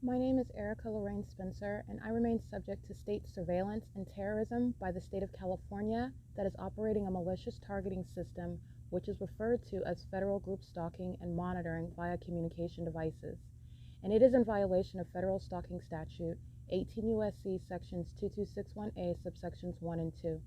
My name is Erica Lorraine Spencer, and I remain subject to state surveillance and terrorism by the state of California that is operating a malicious targeting system, which is referred to as federal group stalking and monitoring via communication devices. And it is in violation of federal stalking statute 18 U.S.C. sections 2261A subsections 1 and 2.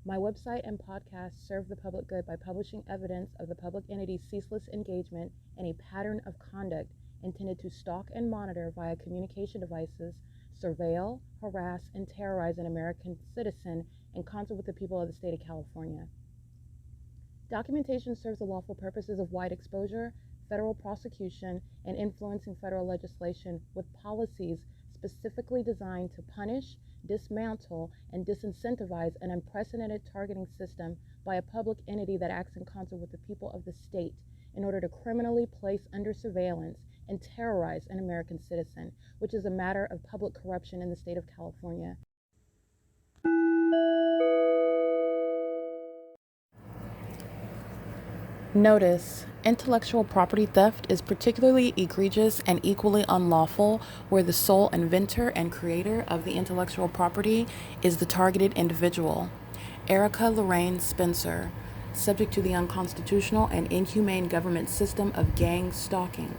My website and podcast serve the public good by publishing evidence of the public entity's ceaseless engagement in a pattern of conduct intended to stalk and monitor via communication devices, surveil, harass, and terrorize an American citizen in concert with the people of the state of California. Documentation serves the lawful purposes of wide exposure, federal prosecution, and influencing federal legislation with policies specifically designed to punish, dismantle, and disincentivize an unprecedented targeting system by a public entity that acts in concert with the people of the state in order to criminally place under surveillance and terrorize an American citizen, which is a matter of public corruption in the state of California. Notice: intellectual property theft is particularly egregious and equally unlawful where the sole inventor and creator of the intellectual property is the targeted individual. Erica Lorraine Spencer, subject to the unconstitutional and inhumane government system of gang stalking,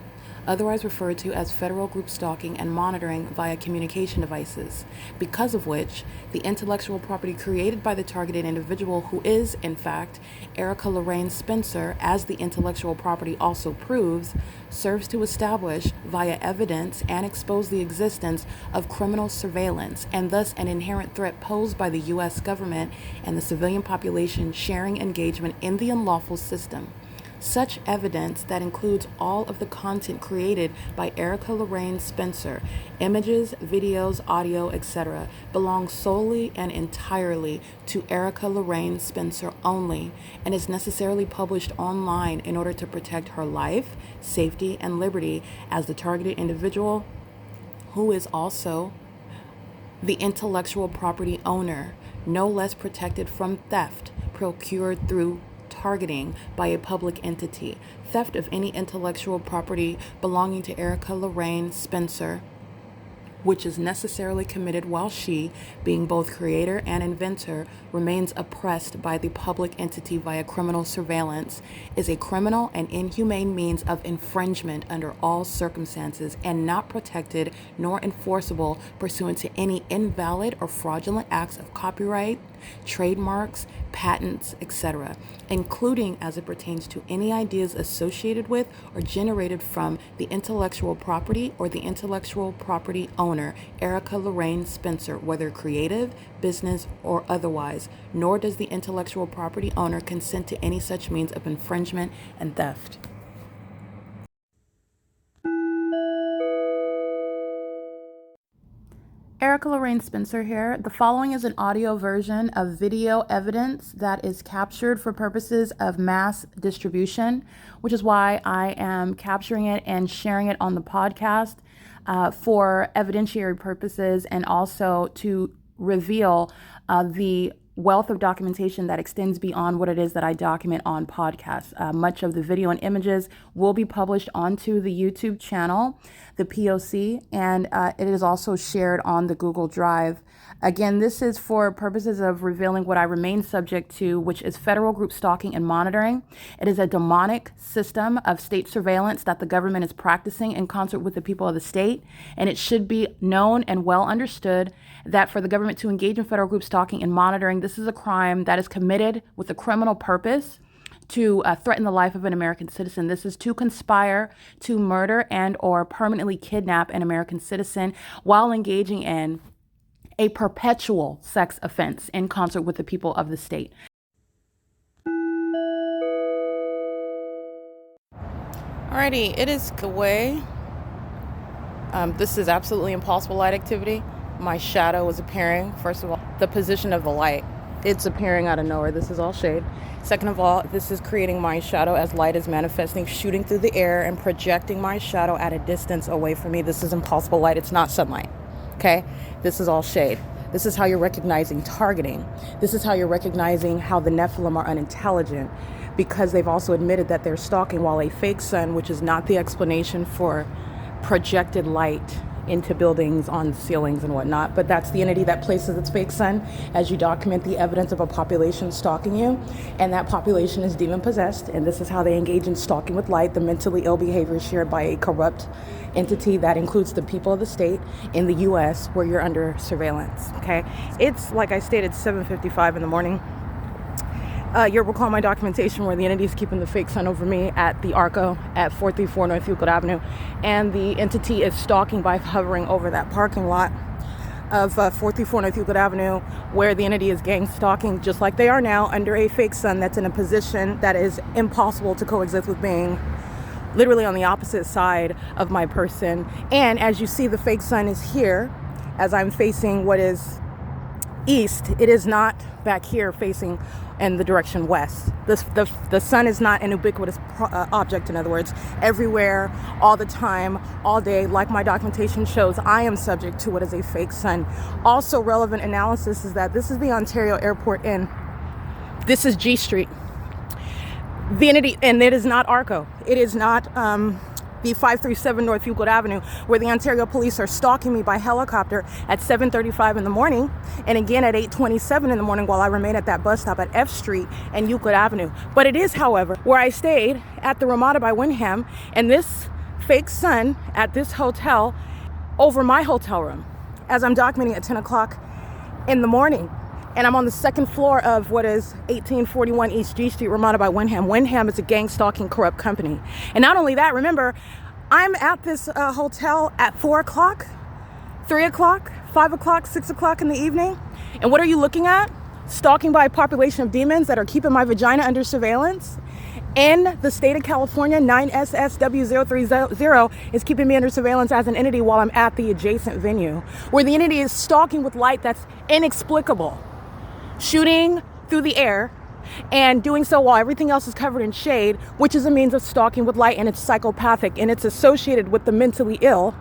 otherwise referred to as federal group stalking and monitoring via communication devices, because of which the intellectual property created by the targeted individual, who is, in fact, Erica Lorraine Spencer, as the intellectual property also proves, serves to establish via evidence and expose the existence of criminal surveillance and thus an inherent threat posed by the U.S. government and the civilian population sharing engagement in the unlawful system. Such evidence, that includes all of the content created by Erica Lorraine Spencer, images, videos, audio, etc., belongs solely and entirely to Erica Lorraine Spencer only, and is necessarily published online in order to protect her life, safety, and liberty as the targeted individual, who is also the intellectual property owner, no less protected from theft procured through targeting by a public entity. Theft of any intellectual property belonging to Erica Lorraine Spencer, which is necessarily committed while she, being both creator and inventor, remains oppressed by the public entity via criminal surveillance, is a criminal and inhumane means of infringement under all circumstances and not protected nor enforceable pursuant to any invalid or fraudulent acts of copyright, trademarks, patents, etc., including as it pertains to any ideas associated with or generated from the intellectual property or the intellectual property owner, Erica Lorraine Spencer, whether creative, business, or otherwise, nor does the intellectual property owner consent to any such means of infringement and theft. Erica Lorraine Spencer here. The following is an audio version of video evidence that is captured for purposes of mass distribution, which is why I am capturing it and sharing it on the podcast for evidentiary purposes, and also to reveal the wealth of documentation that extends beyond what it is that I document on podcasts. Much of the video and images will be published onto the YouTube channel, the P.O.C, and it is also shared on the Google Drive. Again, this is for purposes of revealing what I remain subject to, which is federal group stalking and monitoring. It is a demonic system of state surveillance that the government is practicing in concert with the people of the state, and it should be known and well understood that for the government to engage in federal group stalking and monitoring, this is a crime that is committed with a criminal purpose to threaten the life of an American citizen. This is to conspire to murder and or permanently kidnap an American citizen while engaging in a perpetual sex offense in concert with the people of the state. Alrighty, it is away. This is absolutely impossible light activity. My shadow is appearing. First of all, the position of the light, it's appearing out of nowhere. This is all shade. Second of all, this is creating my shadow as light is manifesting, shooting through the air and projecting my shadow at a distance away from me. This is impossible light. It's not sunlight. Okay? This is all shade. This is how you're recognizing targeting. This is how you're recognizing how the Nephilim are unintelligent, because they've also admitted that they're stalking while a fake sun, which is not the explanation for projected light, into buildings, on ceilings and whatnot. But that's the entity that places its fake sun as you document the evidence of a population stalking you. And that population is demon possessed. And this is how they engage in stalking with light, the mentally ill behavior shared by a corrupt entity that includes the people of the state in the U.S. where you're under surveillance. Okay. It's, like I stated, 7:55 in the morning. You'll recall my documentation where the entity is keeping the fake sun over me at the ARCO at 434 North Euclid Avenue. And the entity is stalking by hovering over that parking lot of 434 North Euclid Avenue, where the entity is gang stalking, just like they are now, under a fake sun that's in a position that is impossible to coexist with being literally on the opposite side of my person. And as you see, the fake sun is here as I'm facing what is east. It is not back here facing in the direction west. The sun is not an ubiquitous object, in other words, everywhere, all the time, all day. Like my documentation shows, I am subject to what is a fake sun. Also relevant analysis is that this is the Ontario Airport Inn. This is G Street. The entity, and it is not ARCO. It is not the 537 North Euclid Avenue, where the Ontario police are stalking me by helicopter at 7:35 in the morning, and again at 8:27 in the morning while I remain at that bus stop at F Street and Euclid Avenue. But it is, however, where I stayed at the RAMADA by WYNDHAM, and this fake sun at this hotel over my hotel room as I'm documenting at 10 o'clock in the morning. And I'm on the second floor of what is 1841 East G Street, RAMADA by WYNDHAM. WYNDHAM is a gang-stalking, corrupt company. And not only that, remember, I'm at this hotel at 4 o'clock, 3 o'clock, 5 o'clock, 6 o'clock in the evening. And what are you looking at? Stalking by a population of demons that are keeping my vagina under surveillance. In the state of California, 9SSW030 is keeping me under surveillance as an entity while I'm at the adjacent venue, where the entity is stalking with light that's inexplicable, shooting through the air and doing so while everything else is covered in shade, which is a means of stalking with light, and it's psychopathic, and it's associated with the mentally ill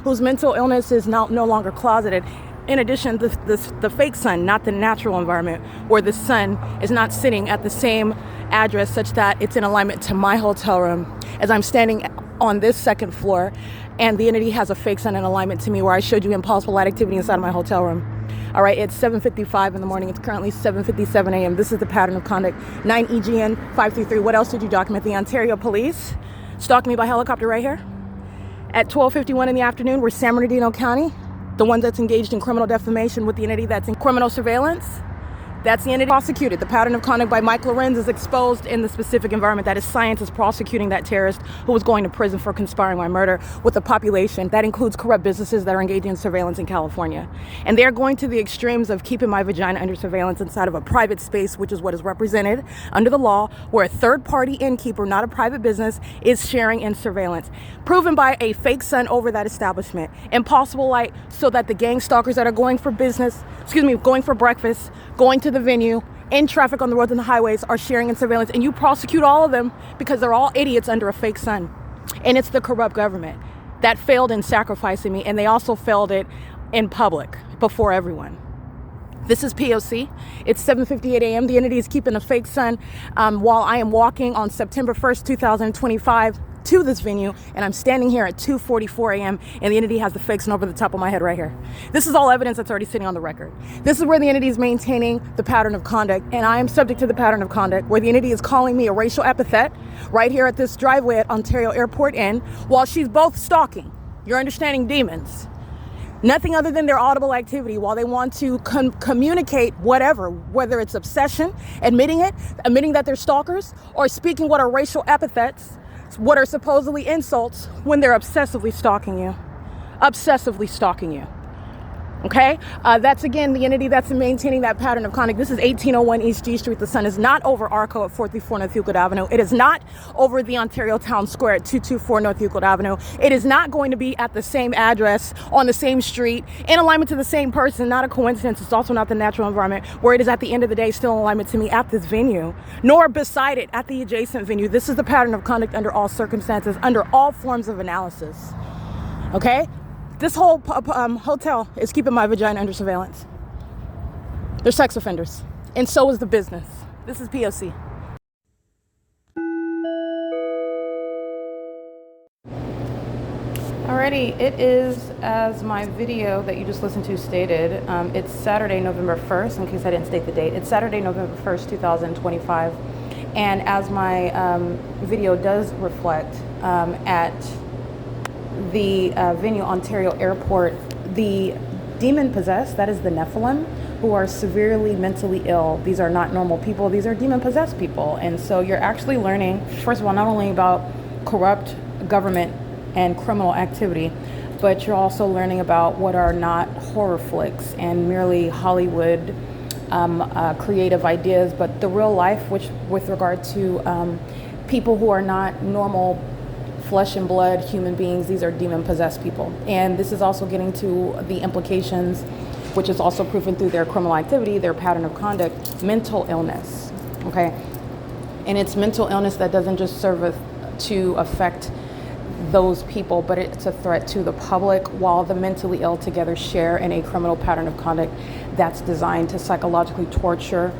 whose mental illness is no longer closeted. In addition, the fake sun, not the natural environment, where the sun is not sitting at the same address such that it's in alignment to my hotel room as I'm standing on this second floor, and the entity has a fake sun in alignment to me where I showed you impossible light activity inside of my hotel room. All right, it's 7:55 in the morning. It's currently 7:57 a.m. This is the pattern of conduct. 9 EGN 533. What else did you document? The Ontario police stalked me by helicopter right here at 12:51 in the afternoon. We're San Bernardino County, the one that's engaged in criminal defamation with the entity that's in criminal surveillance. That's the entity prosecuted. The pattern of conduct by Mike LORENZ is exposed in the specific environment. That is, science is prosecuting that terrorist who was going to prison for conspiring my murder with a population that includes corrupt businesses that are engaging in surveillance in California. And they're going to the extremes of keeping my vagina under surveillance inside of a private space, which is what is represented under the law, where a third-party innkeeper, not a private business, is sharing in surveillance, proven by a fake sun over that establishment. Impossible light so that the gang stalkers that are going for business, going for breakfast, going to the venue, in traffic on the roads and the highways, are sharing in surveillance, and you prosecute all of them because they're all idiots under a fake sun. And it's the corrupt government that failed in sacrificing me, and they also failed it in public before everyone. This is P.O.C. It's 7:58 a.m. The entity is keeping a fake sun while I am walking on September 1st, 2025 to this venue, and I'm standing here at 2:44 a.m. and the entity has the fake sun over the top of my head right here. This is all evidence that's already sitting on the record. This is where the entity is maintaining the pattern of conduct, and I am subject to the pattern of conduct where the entity is calling me a racial epithet right here at this driveway at Ontario Airport Inn while she's both stalking. You're understanding demons. Nothing other than their audible activity while they want to communicate whatever, whether it's obsession, admitting that they're stalkers, or speaking what are racial epithets, what are supposedly insults, when they're obsessively stalking you. Okay? That's, again, the entity that's maintaining that pattern of conduct. This is 1801 East G Street. The sun is not over Arco at 434 North Euclid Avenue. It is not over the Ontario Town Square at 224 North Euclid Avenue. It is not going to be at the same address, on the same street, in alignment to the same person. Not a coincidence. It's also not the natural environment where it is, at the end of the day, still in alignment to me at this venue, nor beside it at the adjacent venue. This is the pattern of conduct under all circumstances, under all forms of analysis. Okay? This whole hotel is keeping my vagina under surveillance. They're sex offenders. And so is the business. This is P.O.C. All Alrighty, it is, as my video that you just listened to stated, it's Saturday, November 1st, in case I didn't state the date. It's Saturday, November 1st, 2025. And as my video does reflect, at the Venue, Ontario Airport, the demon-possessed, that is the Nephilim, who are severely mentally ill. These are not normal people. These are demon-possessed people. And so you're actually learning, first of all, not only about corrupt government and criminal activity, but you're also learning about what are not horror flicks and merely Hollywood creative ideas, but the real life, which with regard to people who are not normal flesh and blood human beings. These are demon-possessed people. And this is also getting to the implications, which is also proven through their criminal activity, their pattern of conduct, mental illness, okay? And it's mental illness that doesn't just serve to affect those people, but it's a threat to the public, while the mentally ill together share in a criminal pattern of conduct that's designed to psychologically torture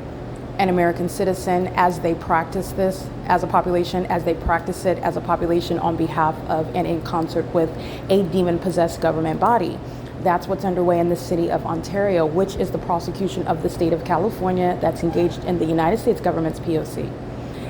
an American citizen as they practice this as a population, as they practice it as a population on behalf of and in concert with a demon-possessed government body. That's what's underway in the city of Ontario, which is the prosecution of the state of California that's engaged in the United States government's P.O.C.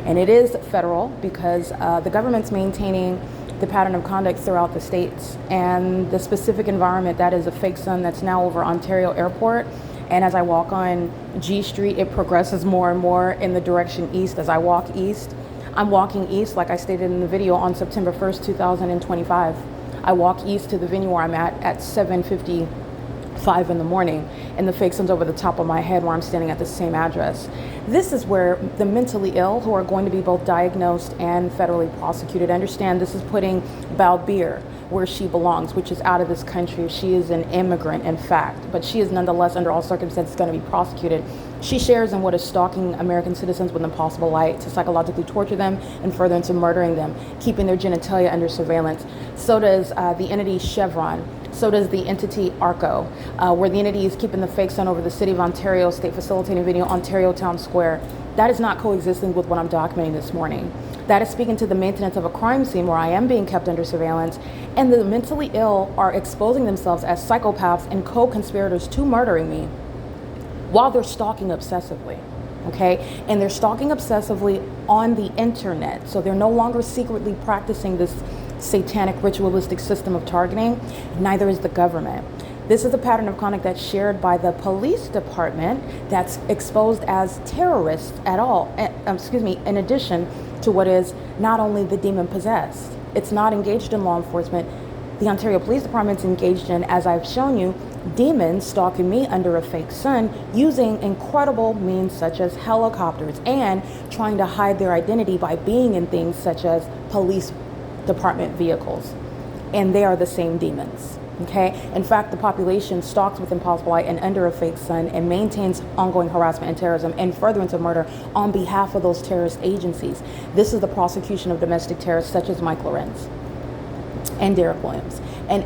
And it is federal because the government's maintaining the pattern of conduct throughout the states, and the specific environment that is a fake sun that's now over Ontario Airport. And as I walk on G Street, it progresses more and more in the direction east. As I walk east, I'm walking east, like I stated in the video, on September 1st, 2025. I walk east to the venue where I'm at 7:55 in the morning, and the fake sun's over the top of my head where I'm standing at the same address. This is where the mentally ill, who are going to be both diagnosed and federally prosecuted, understand this is putting Balbir where she belongs, which is out of this country. She is an immigrant, in fact, but she is nonetheless, under all circumstances, going to be prosecuted. She shares in what is stalking American citizens with impossible light to psychologically torture them and further into murdering them, keeping their genitalia under surveillance. So does the entity Chevron. So does the entity ARCO, where the entity is keeping the fake sun over the city of Ontario State Facilitating Venue, Ontario Town Square. That is not coexisting with what I'm documenting this morning. That is speaking to the maintenance of a crime scene where I am being kept under surveillance, and the mentally ill are exposing themselves as psychopaths and co-conspirators to murdering me while they're stalking obsessively, okay? And they're stalking obsessively on the internet, so they're no longer secretly practicing this satanic ritualistic system of targeting. Neither is the government. This is a pattern of conduct that's shared by the police department that's exposed as terrorists at all, in addition to what is not only the demon-possessed. It's not engaged in law enforcement. The Ontario Police Department's engaged in, as I've shown you, demons stalking me under a fake sun using incredible means such as helicopters and trying to hide their identity by being in things such as police department vehicles. And they are the same demons. Okay. In fact, the population stalks with impossible light and under a fake sun and maintains ongoing harassment and terrorism and furtherance of murder on behalf of those terrorist agencies. This is the prosecution of domestic terrorists such as Mike Lorenz and Derek Williams, and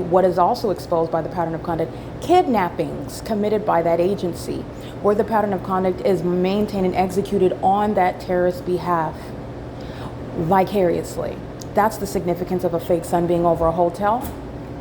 what is also exposed by the pattern of conduct, kidnappings committed by that agency, where the pattern of conduct is maintained and executed on that terrorist behalf vicariously. That's the significance of a fake sun being over a hotel,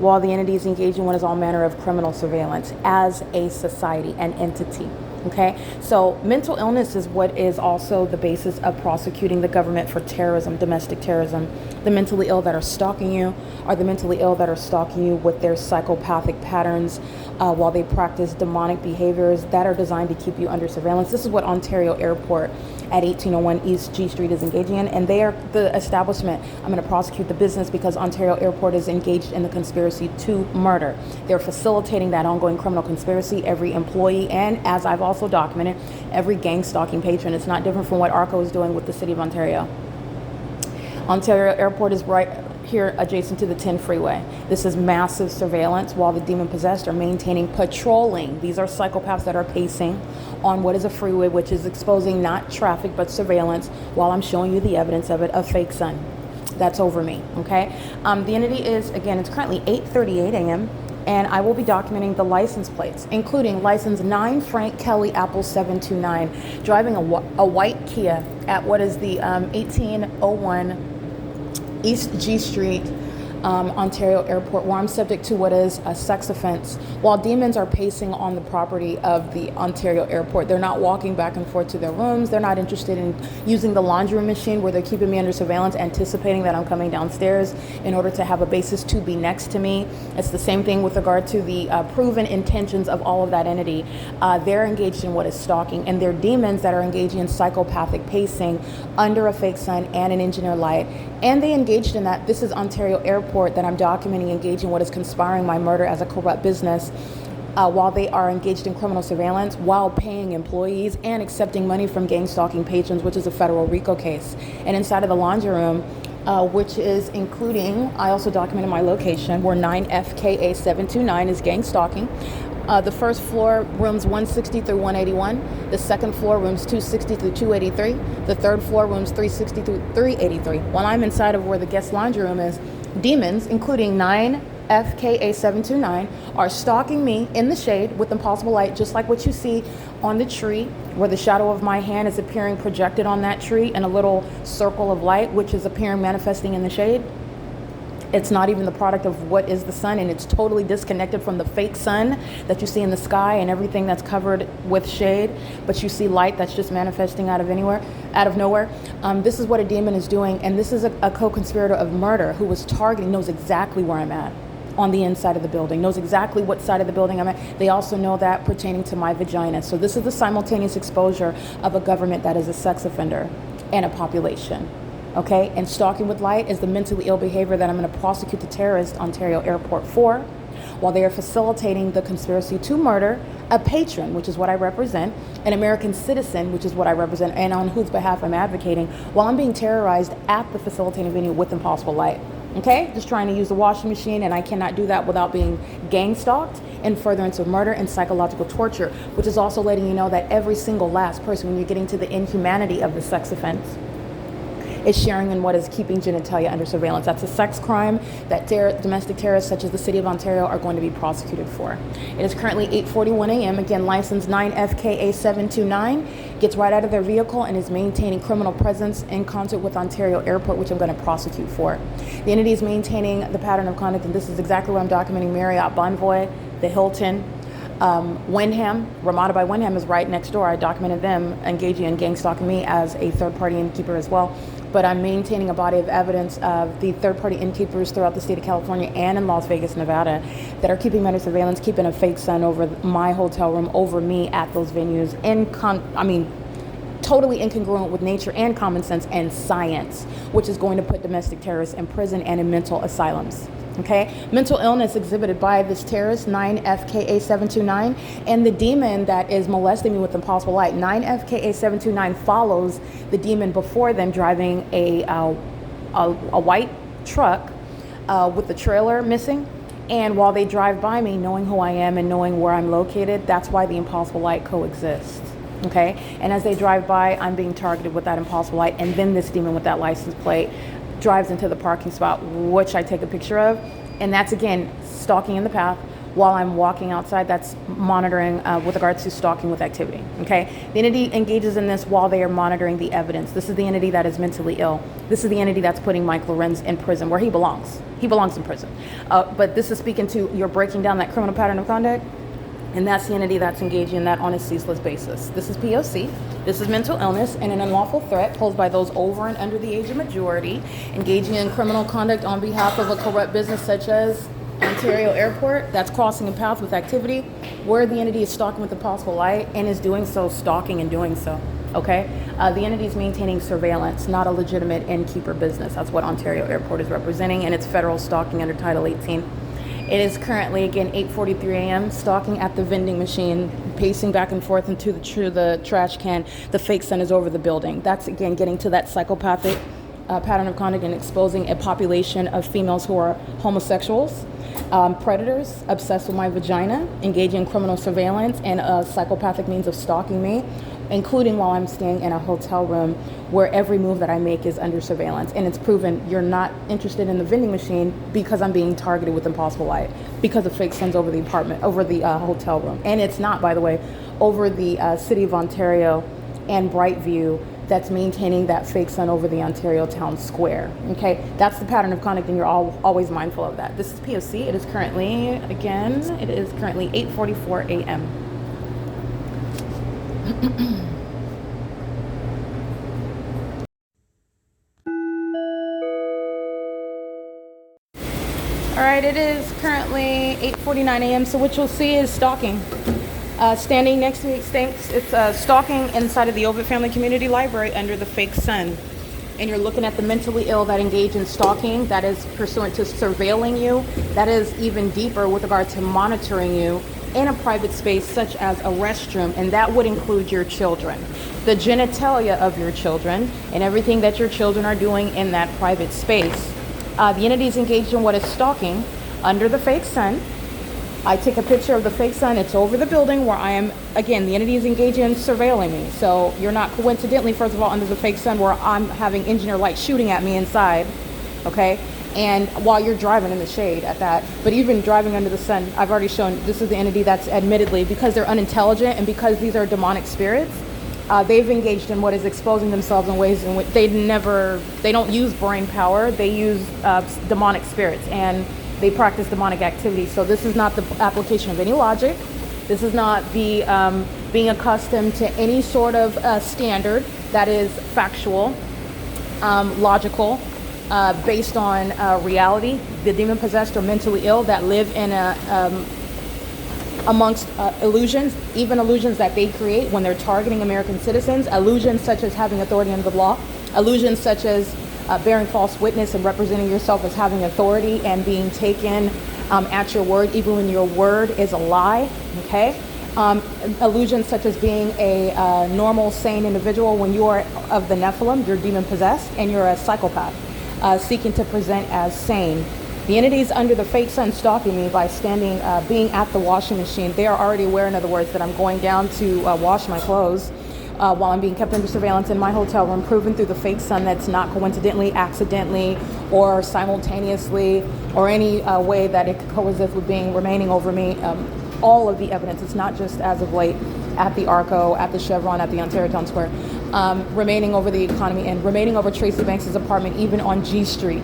while the entity is engaged in what is all manner of criminal surveillance as a society, an entity. Okay, so mental illness is what is also the basis of prosecuting the government for terrorism, domestic terrorism. The mentally ill that are stalking you are the mentally ill that are stalking you with their psychopathic patterns while they practice demonic behaviors that are designed to keep you under surveillance. This is what Ontario Airport at 1801 East G Street is engaging in, and they are the establishment. I'm going to prosecute the business because Ontario Airport is engaged in the conspiracy to murder. They're facilitating that ongoing criminal conspiracy. Every employee, and as I've also documented, every gang stalking patron. It's not different from what ARCO is doing with the city of Ontario. Ontario Airport is right here adjacent to the 10 freeway. This is massive surveillance while the demon-possessed are maintaining patrolling. These are psychopaths that are pacing on what is a freeway, which is exposing not traffic but surveillance, while I'm showing you the evidence of it, a fake sun that's over me, okay? The entity is, again, it's currently 8:38 a.m. and I will be documenting the license plates, including license 9 Frank Kelly Apple 729, driving a white Kia at what is the 1801 East G Street, Ontario Airport, where I'm subject to what is a sex offense. While demons are pacing on the property of the Ontario Airport, they're not walking back and forth to their rooms. They're not interested in using the laundry machine where they're keeping me under surveillance, anticipating that I'm coming downstairs in order to have a basis to be next to me. It's the same thing with regard to the proven intentions of all of that entity. They're engaged in what is stalking, and they're demons that are engaging in psychopathic pacing under a fake sun and an engineer light. And they engaged in that. This is Ontario Airport that I'm documenting engaging what is conspiring my murder as a corrupt business, while they are engaged in criminal surveillance, while paying employees and accepting money from gang stalking patrons, which is a federal RICO case. And inside of the laundry room, which is including, I also documented my location, where 9FKA729 is gang stalking. The first floor, rooms 160 through 181. The second floor, rooms 260 through 283. The third floor, rooms 360 through 383. While I'm inside of where the guest laundry room is, demons, including 9FKA729, are stalking me in the shade with impossible light, just like what you see on the tree, where the shadow of my hand is appearing projected on that tree in a little circle of light, which is appearing manifesting in the shade. It's not even the product of what is the sun, and it's totally disconnected from the fake sun that you see in the sky and everything that's covered with shade, but you see light that's just manifesting out of nowhere. This is what a demon is doing, and this is a co-conspirator of murder who was targeting, knows exactly where I'm at on the inside of the building, knows exactly what side of the building I'm at. They also know that pertaining to my vagina. So this is the simultaneous exposure of a government that is a sex offender and a population. Okay, and stalking with light is the mentally ill behavior that I'm going to prosecute the terrorist Ontario Airport for, while they are facilitating the conspiracy to murder a patron, which is what I represent, an American citizen, which is what I represent, and on whose behalf I'm advocating, while I'm being terrorized at the facilitating venue with impossible light. Okay, just trying to use the washing machine, and I cannot do that without being gang stalked in furtherance of murder and psychological torture, which is also letting you know that every single last person, when you're getting to the inhumanity of the sex offense, is sharing in what is keeping genitalia under surveillance. That's a sex crime that domestic terrorists such as the city of Ontario are going to be prosecuted for. It is currently 8:41 a.m. Again, license 9FKA729 gets right out of their vehicle and is maintaining criminal presence in concert with Ontario Airport, which I'm going to prosecute for. The entity is maintaining the pattern of conduct, and this is exactly where I'm documenting Marriott Bonvoy, the Hilton, WYNDHAM. RAMADA by WYNDHAM is right next door. I documented them engaging in gang stalking me as a third-party innkeeper as well. But I'm maintaining a body of evidence of the third-party innkeepers throughout the state of California and in Las Vegas, Nevada, that are keeping me under surveillance, keeping a fake sun over my hotel room, over me at those venues, totally incongruent with nature and common sense and science, which is going to put domestic terrorists in prison and in mental asylums. Okay, mental illness exhibited by this terrorist, 9FKA729, and the demon that is molesting me with impossible light. 9FKA729 follows the demon before them, driving a white truck with the trailer missing. And while they drive by me, knowing who I am and knowing where I'm located, that's why the impossible light coexists. Okay, and as they drive by, I'm being targeted with that impossible light, and then this demon with that license plate drives into the parking spot, which I take a picture of, and that's again stalking in the path while I'm walking outside. That's monitoring with regards to stalking with activity. Okay, the entity engages in this while they are monitoring the evidence. This is the entity that is mentally ill. This is the entity that's putting Mike LORENZ in prison, where he belongs. He belongs in prison. But this is speaking to you're breaking down that criminal pattern of conduct. And that's the entity that's engaging in that on a ceaseless basis. This is P.O.C. This is mental illness and an unlawful threat posed by those over and under the age of majority, engaging in criminal conduct on behalf of a corrupt business such as Ontario Airport, that's crossing a path with activity where the entity is stalking with impossible light and is doing so, stalking and doing so. Okay? The entity is maintaining surveillance, not a legitimate innkeeper business. That's what Ontario Airport is representing, and it's federal stalking under Title 18. It is currently, again, 8:43 a.m., stalking at the vending machine, pacing back and forth into the trash can. The fake sun is over the building. That's, again, getting to that psychopathic pattern of conduct and exposing a population of females who are homosexuals, predators, obsessed with my vagina, engaging in criminal surveillance and a psychopathic means of stalking me, including while I'm staying in a hotel room where every move that I make is under surveillance. And it's proven you're not interested in the vending machine because I'm being targeted with impossible light because of fake suns over the apartment, over the hotel room. And it's not, by the way, over the city of Ontario and Brightview that's maintaining that fake sun over the Ontario town square. Okay, that's the pattern of conduct, and you're always mindful of that. This is P.O.C. It is currently, again, it is currently 8:44 a.m. All right, it is currently 8:49 a.m. So what you'll see is stalking. Standing next to me, it's stalking inside of the Ovid Family Community Library under the fake sun. And you're looking at the mentally ill that engage in stalking, that is pursuant to surveilling you, that is even deeper with regard to monitoring you in a private space such as a restroom, and that would include your children, the genitalia of your children, and everything that your children are doing in that private space. The entity is engaged in what is stalking under the fake sun. I take a picture of the fake sun. It's over the building where I am. Again, the entity is engaged in surveilling me. So you're not coincidentally, first of all, under the fake sun where I'm having engineer light shooting at me inside. Okay. And while you're driving in the shade at that, but even driving under the sun, I've already shown this is the entity that's admittedly, because they're unintelligent and because these are demonic spirits, they've engaged in what is exposing themselves in ways in which they don't use brain power. They use demonic spirits, and they practice demonic activity. So this is not the application of any logic. This is not the being accustomed to any sort of standard that is factual, logical, based on reality. The demon possessed or mentally ill that live in amongst illusions, even illusions that they create when they're targeting American citizens, illusions such as having authority under the law, illusions such as bearing false witness and representing yourself as having authority and being taken at your word, even when your word is a lie, okay? Illusions such as being a normal, sane individual when you are of the Nephilim, you're demon possessed, and you're a psychopath seeking to present as sane. The entities under the fake sun stalking me by being at the washing machine. They are already aware, in other words, that I'm going down to wash my clothes while I'm being kept under surveillance in my hotel room, proven through the fake sun that's not coincidentally, accidentally, or simultaneously, or any way that it could coexist with remaining over me. All of the evidence, it's not just as of late at the Arco, at the Chevron, at the Ontario Town Square, remaining over the economy and remaining over Tracy Banks' apartment, even on G Street.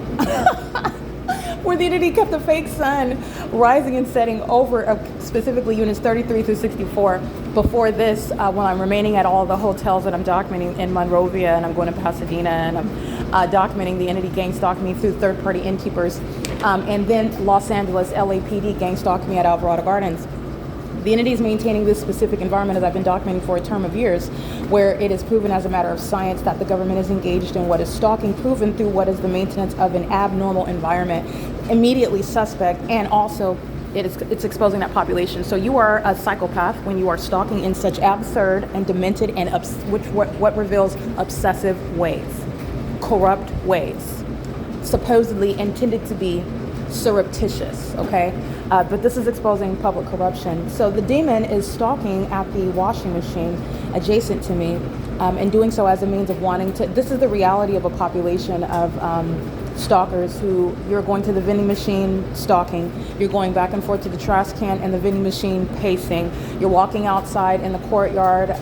Where the entity kept the fake sun rising and setting over specifically units 33 through 64. Before this, when I'm remaining at all the hotels that I'm documenting in Monrovia, and I'm going to Pasadena, and I'm documenting the entity gang stalking me through third-party innkeepers, and then Los Angeles LAPD gang stalking me at Alvarado Gardens. The entity is maintaining this specific environment, as I've been documenting for a term of years, where it is proven as a matter of science that the government is engaged in what is stalking, proven through what is the maintenance of an abnormal environment, immediately suspect, and also it's exposing that population. So you are a psychopath when you are stalking in such absurd and demented and what reveals obsessive ways, corrupt ways, supposedly intended to be surreptitious, okay? But this is exposing public corruption. So the demon is stalking at the washing machine adjacent to me, and doing so as a means of wanting to, this is the reality of a population of stalkers who, you're going to the vending machine stalking, you're going back and forth to the trash can and the vending machine pacing, you're walking outside in the courtyard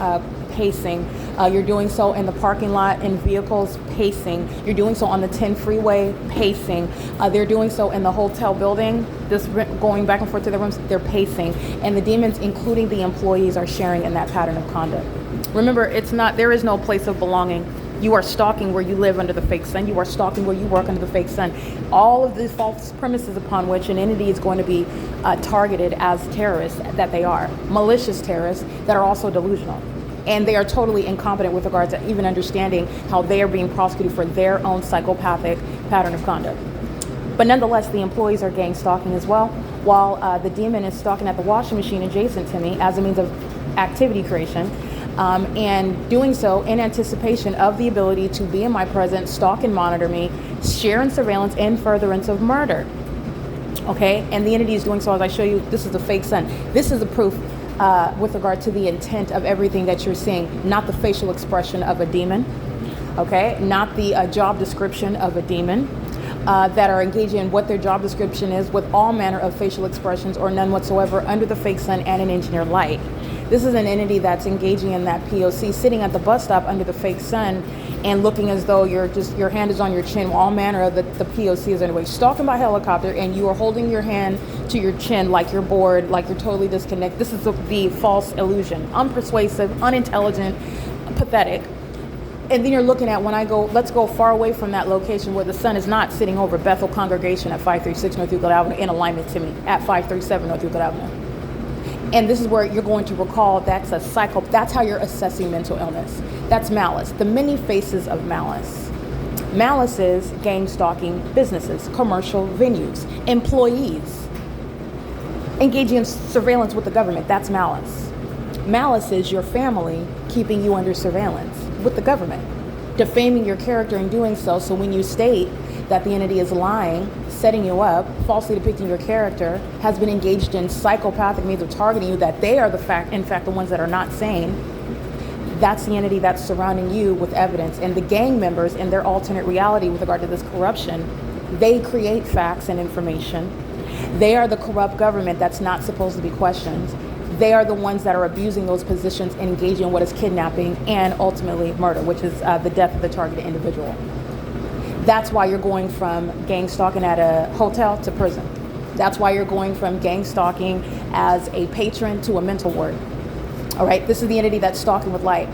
pacing, you're doing so in the parking lot in vehicles pacing, you're doing so on the 10 freeway pacing, they're doing so in the hotel building, going back and forth to the rooms, they're pacing, and the demons, including the employees, are sharing in that pattern of conduct. Remember, there is no place of belonging. You are stalking where you live under the fake sun. You are stalking where you work under the fake sun. All of the false premises upon which an entity is going to be targeted as terrorists that they are. Malicious terrorists that are also delusional. And they are totally incompetent with regard to even understanding how they are being prosecuted for their own psychopathic pattern of conduct. But nonetheless, the employees are gang stalking as well, while the demon is stalking at the washing machine adjacent to me as a means of activity creation. And doing so in anticipation of the ability to be in my presence, stalk and monitor me, share in surveillance and furtherance of murder. Okay, and the entity is doing so as I show you. This is the fake sun. This is the proof with regard to the intent of everything that you're seeing, not the facial expression of a demon. Okay, not the job description of a demon. That are engaging in what their job description is with all manner of facial expressions or none whatsoever under the fake sun and an engineered light. This is an entity that's engaging in that P.O.C, sitting at the bus stop under the fake sun and looking as though your hand is on your chin, all manner of the P.O.C is underway. Stalking by helicopter, and you are holding your hand to your chin like you're bored, like you're totally disconnected. This is the false illusion. Unpersuasive, unintelligent, pathetic. And then you're looking at, when I go, let's go far away from that location where the sun is not sitting over Bethel Congregation at 536 North Euclid Avenue in alignment to me at 537 North Euclid Avenue. And this is where you're going to recall that's how you're assessing mental illness. That's malice, the many faces of malice. Malice is gang stalking businesses, commercial venues, employees, engaging in surveillance with the government. That's malice. Malice is your family keeping you under surveillance with the government, defaming your character in doing so. So when you state that the entity is lying, setting you up, falsely depicting your character, has been engaged in psychopathic means of targeting you, that they are in fact the ones that are not sane, that's the entity that's surrounding you with evidence. And the gang members, in their alternate reality with regard to this corruption, they create facts and information. They are the corrupt government that's not supposed to be questioned. They are the ones that are abusing those positions and engaging in what is kidnapping and ultimately murder, which is the death of the targeted individual. That's why you're going from gang stalking at a hotel to prison. That's why you're going from gang stalking as a patron to a mental ward. All right, this is the entity that's stalking with light.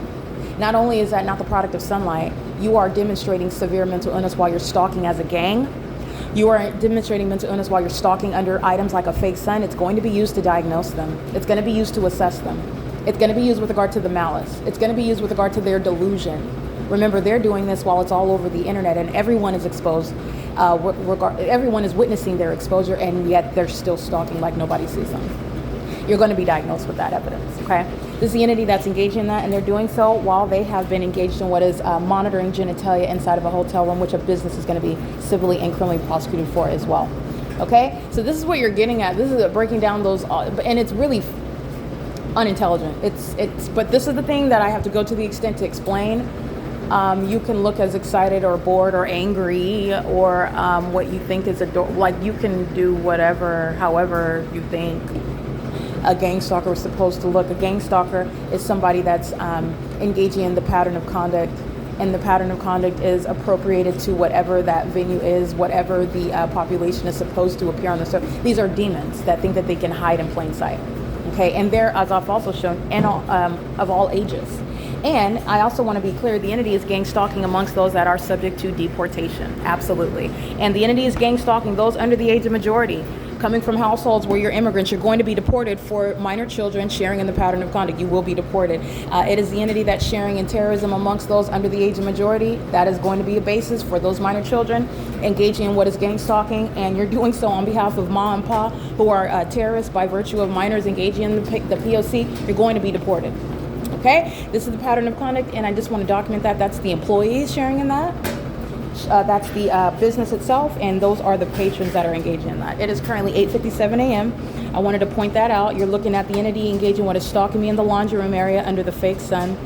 Not only is that not the product of sunlight, you are demonstrating severe mental illness while you're stalking as a gang. You are demonstrating mental illness while you're stalking under items like a fake sun. It's going to be used to diagnose them. It's going to be used to assess them. It's going to be used with regard to the malice. It's going to be used with regard to their delusion. Remember, they're doing this while it's all over the internet, and everyone is exposed. Everyone is witnessing their exposure, and yet they're still stalking like nobody sees them. You're going to be diagnosed with that evidence, okay? This is the entity that's engaging in that, and they're doing so while they have been engaged in what is monitoring genitalia inside of a hotel room, which a business is going to be civilly and criminally prosecuted for as well, okay? So this is what you're getting at. This is breaking down those, and it's really unintelligent. But this is the thing that I have to go to the extent to explain. You can look as excited or bored or angry or what you think is like you can do whatever, however you think a gang stalker is supposed to look. A gang stalker is somebody that's engaging in the pattern of conduct, and the pattern of conduct is appropriated to whatever that venue is, whatever the population is supposed to appear on the surface. These are demons that think that they can hide in plain sight. Okay, and they're, as I've also shown, of all ages. And I also want to be clear, the entity is gang stalking amongst those that are subject to deportation. Absolutely. And the entity is gang stalking those under the age of majority, coming from households where you're immigrants. You're going to be deported for minor children sharing in the pattern of conduct. You will be deported. It is the entity that's sharing in terrorism amongst those under the age of majority. That is going to be a basis for those minor children engaging in what is gang stalking. And you're doing so on behalf of Ma and Pa, who are terrorists by virtue of minors engaging in the P.O.C. You're going to be deported. Okay, this is the pattern of conduct, and I just want to document that. That's the employees sharing in that. That's the business itself, and those are the patrons that are engaging in that. It is currently 8:57 a.m. I wanted to point that out. You're looking at the entity engaging what is stalking me in the laundry room area under the fake sun.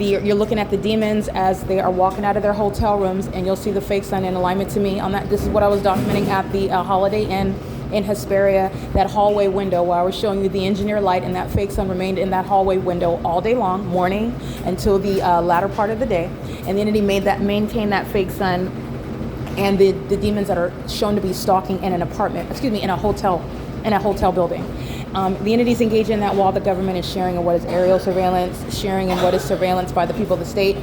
You're looking at the demons as they are walking out of their hotel rooms, and you'll see the fake sun in alignment to me on that. This is what I was documenting at the Holiday Inn in Hesperia, that hallway window where I was showing you the engineer light, and that fake sun remained in that hallway window all day long, morning until the latter part of the day. And the entity maintained that fake sun, and the demons that are shown to be stalking in in a hotel building. The entities engaged in that while the government is sharing in what is aerial surveillance, sharing in what is surveillance by the people of the state.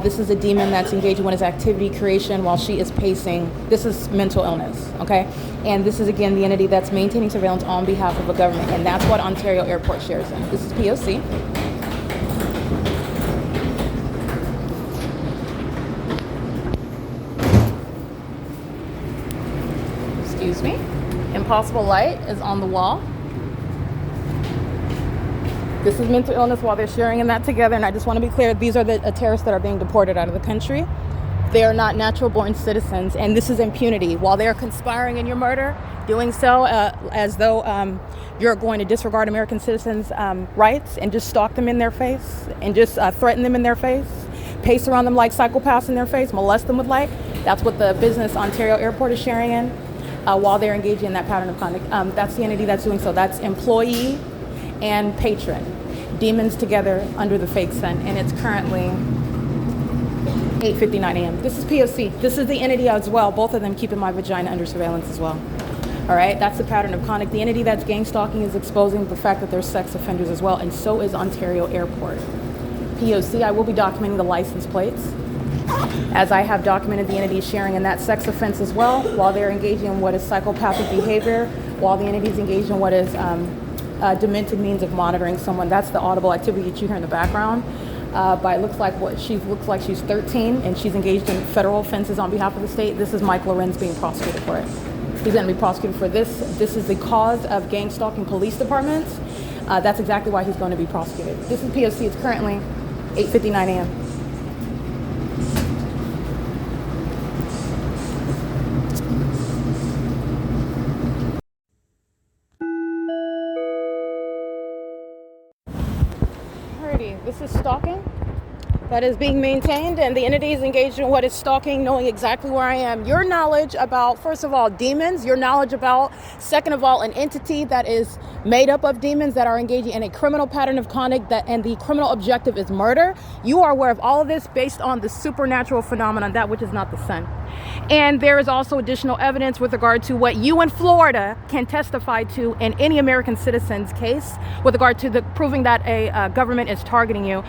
This is a demon that's engaged in what is activity creation while she is pacing. This is mental illness, okay? And this is, again, the entity that's maintaining surveillance on behalf of a government, and that's what Ontario Airport shares in. This is P.O.C. Excuse me. Impossible light is on the wall. This is mental illness while they're sharing in that together, and I just want to be clear, these are the terrorists that are being deported out of the country. They are not natural-born citizens, and this is impunity. While they are conspiring in your murder, doing so as though you're going to disregard American citizens' rights and just stalk them in their face and just threaten them in their face, pace around them like psychopaths in their face, molest them with light. That's what the business Ontario Airport is sharing in while they're engaging in that pattern of conduct. That's the entity that's doing so. That's employee and patron. demons together under the fake sun, and it's currently 8:59 a.m. This is P.O.C. This is the entity as well. Both of them keeping my vagina under surveillance as well. All right, that's the pattern of conduct. The entity that's gang stalking is exposing the fact that they're sex offenders as well, and so is Ontario Airport. P.O.C. I will be documenting the license plates, as I have documented the entity sharing in that sex offense as well, while they're engaging in what is psychopathic behavior, while the entity is engaged in what is demented means of monitoring someone. That's the audible activity that you hear in the background. But it looks like she's 13, and she's engaged in federal offenses on behalf of the state. This is Mike LORENZ being prosecuted for it. He's going to be prosecuted for this. This is the cause of gang stalking police departments. That's exactly why he's going to be prosecuted. This is P.O.C. It's currently 8:59 a.m. Alrighty, this is stalking that is being maintained, and the entity is engaged in what is stalking, knowing exactly where I am. Your knowledge about, first of all, demons, your knowledge about, second of all, an entity that is made up of demons that are engaging in a criminal pattern of conduct, and the criminal objective is murder. You are aware of all of this based on the supernatural phenomenon, that which is not the sun. And there is also additional evidence with regard to what you in Florida can testify to in any American citizen's case with regard to the proving that a government is targeting you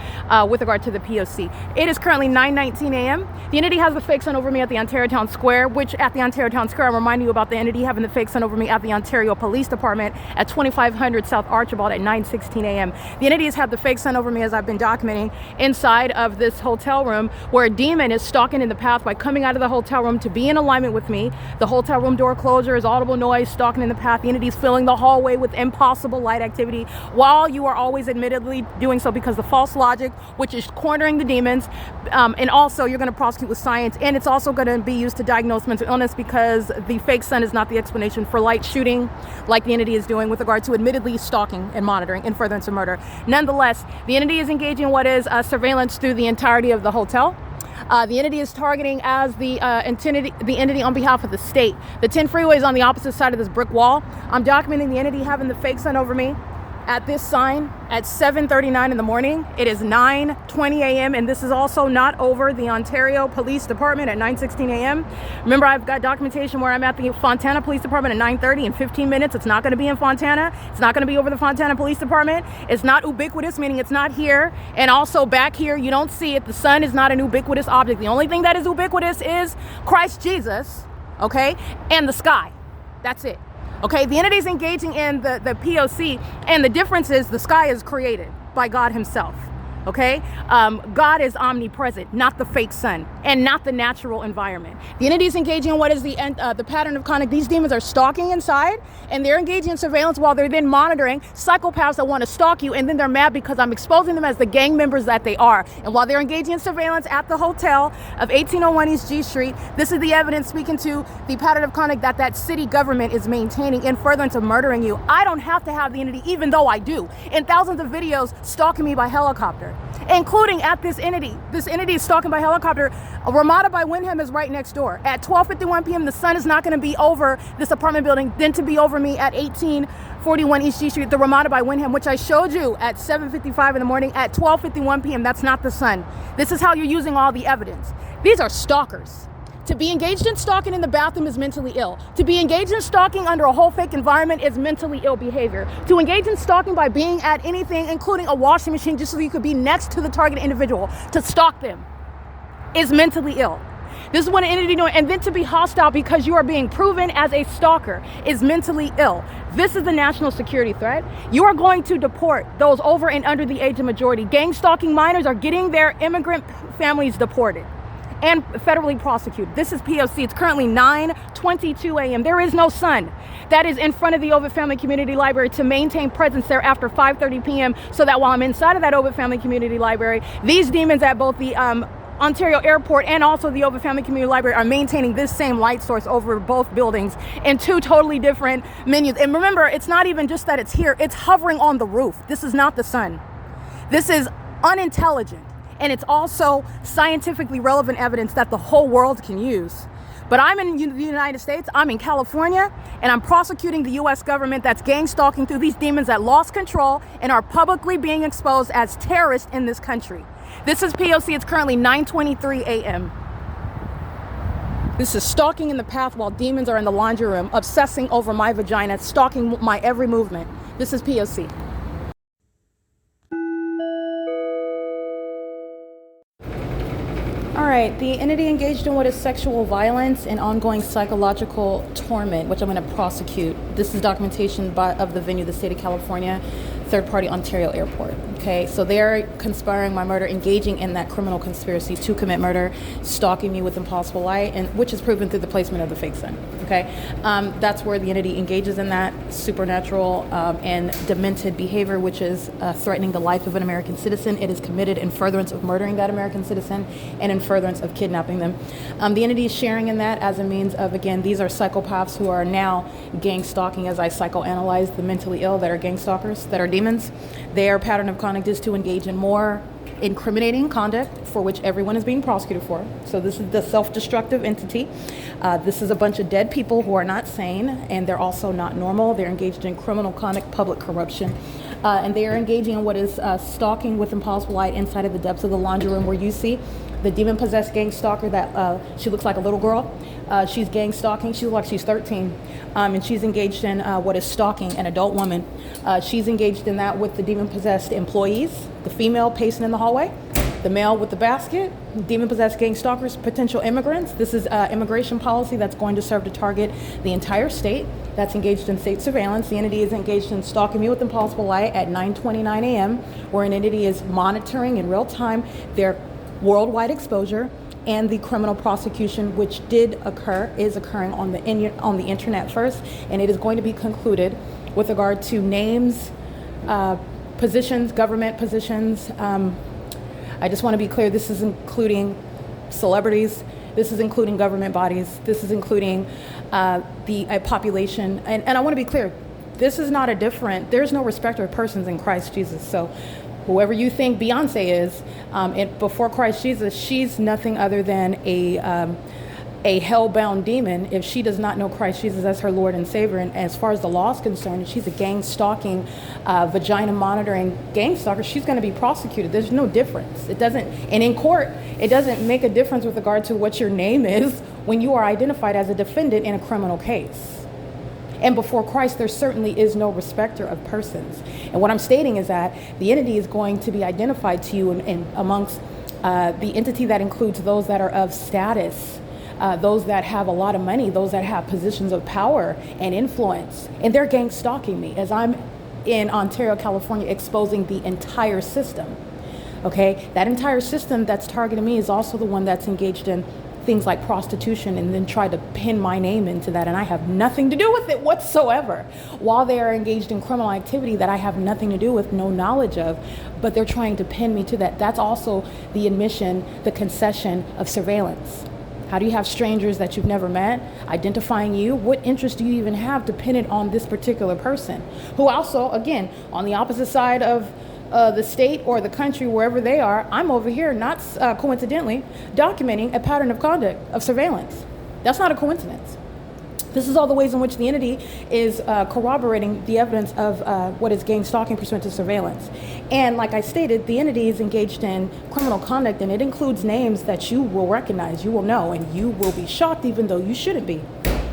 with regard to the P.O.C. It is currently 9:19 a.m. The entity has the fake sun over me at the Ontario Town Square, which at the Ontario Town Square, I'm reminding you about the entity having the fake sun over me at the Ontario Police Department at 2500 South Archibald at 9:16 a.m. The entity has had the fake sun over me, as I've been documenting, inside of this hotel room where a demon is stalking in the path by coming out of the hotel room to be in alignment with me. The hotel room door closure is audible noise, stalking in the path. The entity is filling the hallway with impossible light activity, while you are always admittedly doing so because the false logic, which is cornering the demons, and also you're going to prosecute with science, and it's also going to be used to diagnose mental illness because the fake sun is not the explanation for light shooting like the entity is doing with regard to admittedly stalking and monitoring in furtherance of murder. Nonetheless, the entity is engaging in what is surveillance through the entirety of the hotel. The entity is targeting as the entity on behalf of the state. The 10 freeway is on the opposite side of this brick wall. I'm documenting the entity having the fake sun over me at this sign at 7:39 in the morning. It is 9:20 a.m. and this is also not over the Ontario Police Department at 9:16 a.m. Remember, I've got documentation where I'm at the Fontana Police Department at 9:30 in 15 minutes. It's not going to be in Fontana. It's not going to be over the Fontana Police Department. It's not ubiquitous, meaning it's not here. And also back here, you don't see it. The sun is not an ubiquitous object. The only thing that is ubiquitous is Christ Jesus, okay, and the sky. That's it. Okay, the entity is engaging in the P.O.C. and the difference is the sky is created by God himself. Okay, God is omnipresent, not the fake sun and not the natural environment. The entity is engaging in what is the pattern of conduct. These demons are stalking inside and they're engaging in surveillance while they're then monitoring psychopaths that want to stalk you, and then they're mad because I'm exposing them as the gang members that they are. And while they're engaging in surveillance at the hotel of 1801 East G Street, this is the evidence speaking to the pattern of conduct that city government is maintaining in furtherance of murdering you. I don't have to have the entity, even though I do, in thousands of videos stalking me by helicopter, including at this entity. This entity is stalking by helicopter. RAMADA by WYNDHAM is right next door. At 12:51 p.m., the sun is not going to be over this apartment building, then to be over me at 1841 East G Street, the RAMADA by WYNDHAM, which I showed you at 7:55 in the morning. At 12:51 p.m., that's not the sun. This is how you're using all the evidence. These are stalkers. To be engaged in stalking in the bathroom is mentally ill. To be engaged in stalking under a whole fake environment is mentally ill behavior. To engage in stalking by being at anything, including a washing machine, just so you could be next to the target individual, to stalk them, is mentally ill. This is what an entity doing. And then to be hostile because you are being proven as a stalker is mentally ill. This is the national security threat. You are going to deport those over and under the age of majority. Gang stalking minors are getting their immigrant families deported and federally prosecuted. This is P.O.C. It's currently 9:22 a.m. There is no sun. That is in front of the Ovid Family Community Library to maintain presence there after 5:30 p.m. so that while I'm inside of that Ovid Family Community Library, these demons at both the Ontario Airport and also the Ovid Family Community Library are maintaining this same light source over both buildings in two totally different menus. And remember, it's not even just that it's here, it's hovering on the roof. This is not the sun. This is unintelligent. And it's also scientifically relevant evidence that the whole world can use. But I'm in the United States, I'm in California, and I'm prosecuting the U.S. government that's gang stalking through these demons that lost control and are publicly being exposed as terrorists in this country. This is P.O.C. It's currently 9:23 a.m. This is stalking in the path while demons are in the laundry room, obsessing over my vagina, stalking my every movement. This is P.O.C. All right, the entity engaged in what is sexual violence and ongoing psychological torment, which I'm going to prosecute. This is documentation of the venue, the state of California, third-party Ontario Airport. Okay, so they're conspiring my murder, engaging in that criminal conspiracy to commit murder, stalking me with impossible light, and which is proven through the placement of the fake sin. Okay, that's where the entity engages in that supernatural and demented behavior, which is threatening the life of an American citizen. It is committed in furtherance of murdering that American citizen and in furtherance of kidnapping them. The entity is sharing in that as a means of, again, these are psychopaths who are now gang stalking as I psychoanalyze the mentally ill that are gang stalkers, that are demons. Their pattern of conduct is to engage in more incriminating conduct for which everyone is being prosecuted for. So this is the self-destructive entity. This is a bunch of dead people who are not sane, and they're also not normal. They're engaged in criminal conduct, public corruption, and they are engaging in what is stalking with impossible light inside of the depths of the laundry room, where you see the demon-possessed gang stalker that she looks like a little girl. She's gang stalking. She looks like she's 13, and she's engaged in what is stalking an adult woman. She's engaged in that with the demon-possessed employees, the female pacing in the hallway, the male with the basket, demon-possessed gang stalkers, potential immigrants. This is immigration policy that's going to serve to target the entire state that's engaged in state surveillance. The entity is engaged in stalking me with impossible light at 9:29 a.m., where an entity is monitoring in real time their worldwide exposure and the criminal prosecution, which is occurring on the internet first, and it is going to be concluded with regard to names, positions, government positions. I just want to be clear, this is including celebrities, this is including government bodies, this is including the population, and I want to be clear, this is not there's no respecter of persons in Christ Jesus. So whoever you think Beyonce is, before Christ Jesus, she's nothing other than a hell-bound demon if she does not know Christ Jesus as her Lord and Savior. And as far as the law is concerned, she's a gang-stalking, vagina-monitoring gang stalker. She's going to be prosecuted. There's no difference. And in court, it doesn't make a difference with regard to what your name is when you are identified as a defendant in a criminal case. And before Christ, there certainly is no respecter of persons. And what I'm stating is that the entity is going to be identified to you in amongst the entity that includes those that are of status, those that have a lot of money, those that have positions of power and influence. And they're gang stalking me as I'm in Ontario, California, exposing the entire system. Okay, that entire system that's targeting me is also the one that's engaged in things like prostitution and then try to pin my name into that, and I have nothing to do with it whatsoever, while they are engaged in criminal activity that I have nothing to do with, no knowledge of, but they're trying to pin me to that. That's also the admission, the concession of surveillance. How do you have strangers that you've never met identifying you? What interest do you even have to pin it on this particular person, who also, again, on the opposite side of the state or the country, wherever they are, I'm over here, not coincidentally, documenting a pattern of conduct of surveillance. That's not a coincidence. This is all the ways in which the entity is corroborating the evidence of what is gang stalking pursuant to surveillance. And like I stated, the entity is engaged in criminal conduct, and it includes names that you will recognize, you will know, and you will be shocked even though you shouldn't be.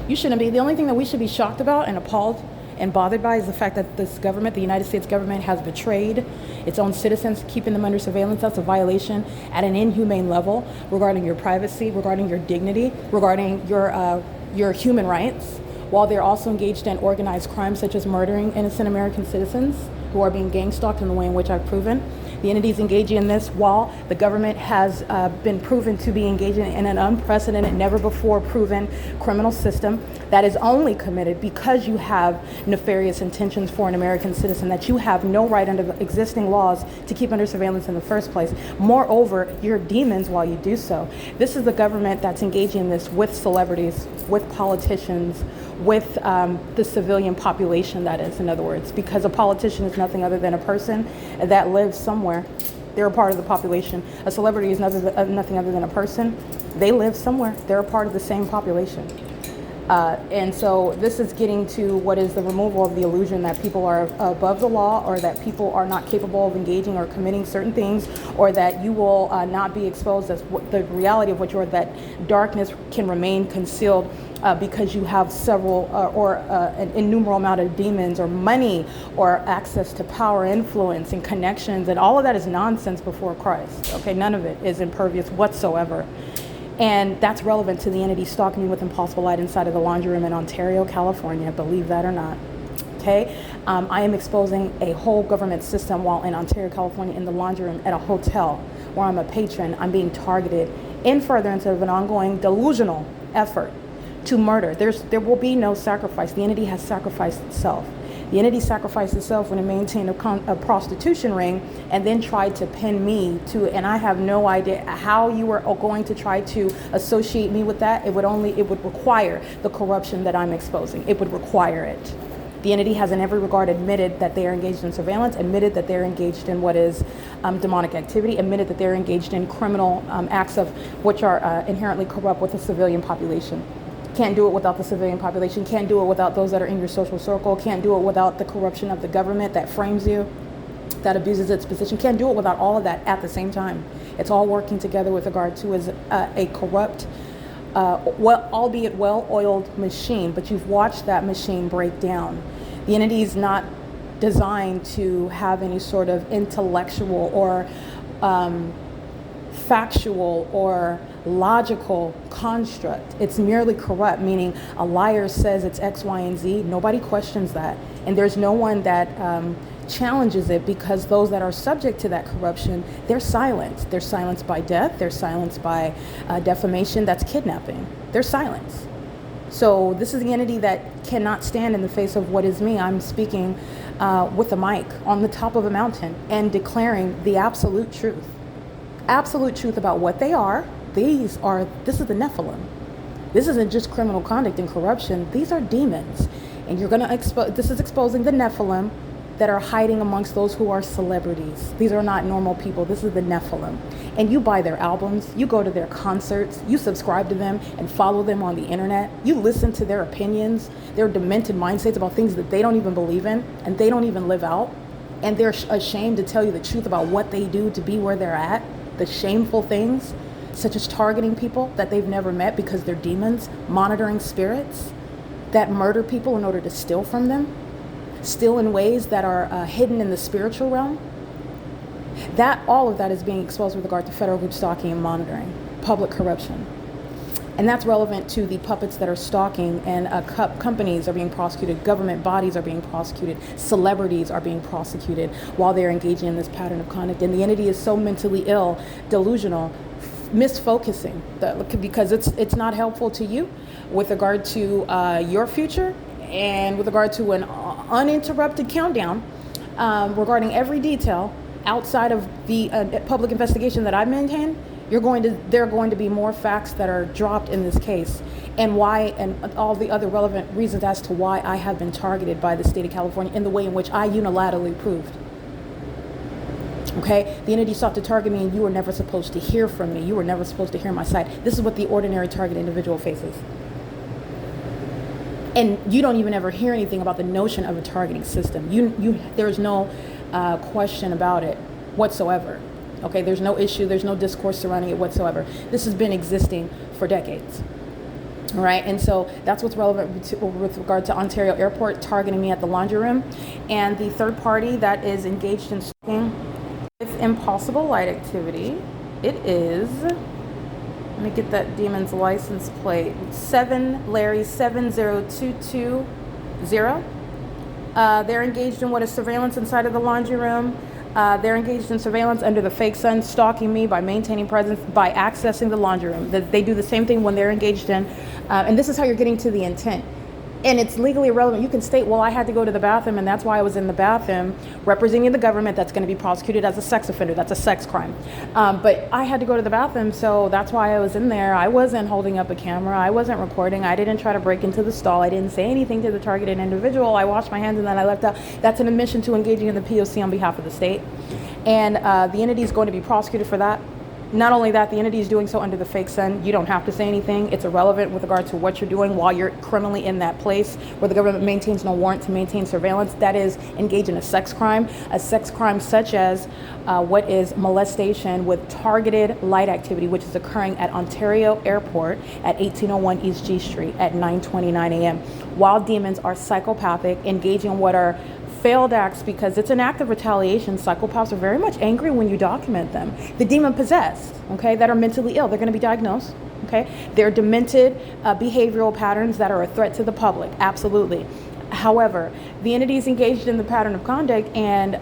You shouldn't be. The only thing that we should be shocked about and appalled and bothered by is the fact that this government, the United States government, has betrayed its own citizens, keeping them under surveillance. That's a violation at an inhumane level regarding your privacy, regarding your dignity, regarding your human rights, while they're also engaged in organized crimes such as murdering innocent American citizens who are being gang stalked in the way in which I've proven. The entity is engaging in this while the government has been proven to be engaging in an unprecedented, never before proven criminal system that is only committed because you have nefarious intentions for an American citizen that you have no right under the existing laws to keep under surveillance in the first place. Moreover, you're demons while you do so. This is the government that's engaging in this with celebrities, with politicians, with the civilian population, that is, in other words, because a politician is nothing other than a person that lives somewhere. They're a part of the population. A celebrity is nothing other than a person They live somewhere. They're a part of the same population. And so this is getting to what is the removal of the illusion that people are above the law, or that people are not capable of engaging or committing certain things, or that you will not be exposed as the reality of what you are, that darkness can remain concealed because you have several or an innumerable amount of demons or money or access to power, influence, and connections. And all of that is nonsense before Christ. Okay, none of it is impervious whatsoever. And that's relevant to the entity stalking me with impossible light inside of the laundry room in Ontario, California, believe that or not. Okay, I am exposing a whole government system while in Ontario, California, in the laundry room at a hotel where I'm a patron. I'm being targeted in furtherance of an ongoing delusional effort to murder. There will be no sacrifice. The entity has sacrificed itself. The entity sacrificed itself when it maintained a prostitution ring and then tried to pin me to, and I have no idea how you are going to try to associate me with that. It would require the corruption that I'm exposing. It would require it. The entity has in every regard admitted that they are engaged in surveillance, admitted that they're engaged in what is demonic activity, admitted that they're engaged in criminal acts of which are inherently corrupt with the civilian population. Can't do it without the civilian population, can't do it without those that are in your social circle, can't do it without the corruption of the government that frames you, that abuses its position, can't do it without all of that at the same time. It's all working together with regard to as a corrupt, albeit well-oiled machine, but you've watched that machine break down. The entity is not designed to have any sort of intellectual or factual or logical construct. It's merely corrupt, meaning a liar says it's X, Y, and Z. Nobody questions that. And there's no one that challenges it, because those that are subject to that corruption, they're silenced. They're silenced by death. They're silenced by defamation. That's kidnapping. They're silenced. So this is the entity that cannot stand in the face of what is me. I'm speaking with a mic on the top of a mountain and declaring the absolute truth. Absolute truth about what they are. This is the Nephilim. This isn't just criminal conduct and corruption. These are demons. And you're going to expose, this is exposing the Nephilim that are hiding amongst those who are celebrities. These are not normal people. This is the Nephilim. And you buy their albums, you go to their concerts, you subscribe to them and follow them on the internet. You listen to their opinions, their demented mindsets about things that they don't even believe in and they don't even live out. And they're ashamed to tell you the truth about what they do to be where they're at. The shameful things, such as targeting people that they've never met because they're demons, monitoring spirits that murder people in order to steal from them, steal in ways that are hidden in the spiritual realm. All of that is being exposed with regard to federal group stalking and monitoring, public corruption. And that's relevant to the puppets that are stalking, and companies are being prosecuted, government bodies are being prosecuted, celebrities are being prosecuted while they're engaging in this pattern of conduct. And the entity is so mentally ill, delusional, misfocusing, because it's not helpful to you with regard to your future, and with regard to an uninterrupted countdown regarding every detail outside of the public investigation that I maintain. There are going to be more facts that are dropped in this case, and why, and all the other relevant reasons as to why I have been targeted by the state of California in the way in which I unilaterally proved. Okay, the entity sought to target me, and you were never supposed to hear from me. You were never supposed to hear my side. This is what the ordinary target individual faces. And you don't even ever hear anything about the notion of a targeting system. There's no question about it whatsoever. Okay, there's no issue, there's no discourse surrounding it whatsoever. This has been existing for decades. All right, and so that's what's relevant with regard to Ontario Airport targeting me at the laundry room. And the third party that is engaged in stalking with impossible light activity, it is, let me get that demon's license plate, Larry 70220. They're engaged in what is surveillance inside of the laundry room. They're engaged in surveillance under the fake sun, stalking me by maintaining presence, by accessing the laundry room. They do the same thing when they're engaged in, and this is how you're getting to the intent. And it's legally irrelevant. You can state, well, I had to go to the bathroom, and that's why I was in the bathroom, representing the government. That's going to be prosecuted as a sex offender. That's a sex crime. But I had to go to the bathroom, so that's why I was in there. I wasn't holding up a camera. I wasn't recording. I didn't try to break into the stall. I didn't say anything to the targeted individual. I washed my hands, and then I left out. That's an admission to engaging in the P.O.C. on behalf of the state. And the entity is going to be prosecuted for that. Not only that, the entity is doing so under the fake sun. You don't have to say anything. It's irrelevant with regard to what you're doing while you're criminally in that place where the government maintains no warrant to maintain surveillance. That is engage in a sex crime such as what is molestation with targeted light activity, which is occurring at Ontario Airport at 1801 East G Street at 9:29 a.m. Wild demons are psychopathic, engaging in what are failed acts because it's an act of retaliation. Psychopaths are very much angry when you document them. The demon possessed, okay, that are mentally ill, they're going to be diagnosed, okay? They're demented behavioral patterns that are a threat to the public, absolutely. However, the entity is engaged in the pattern of conduct, and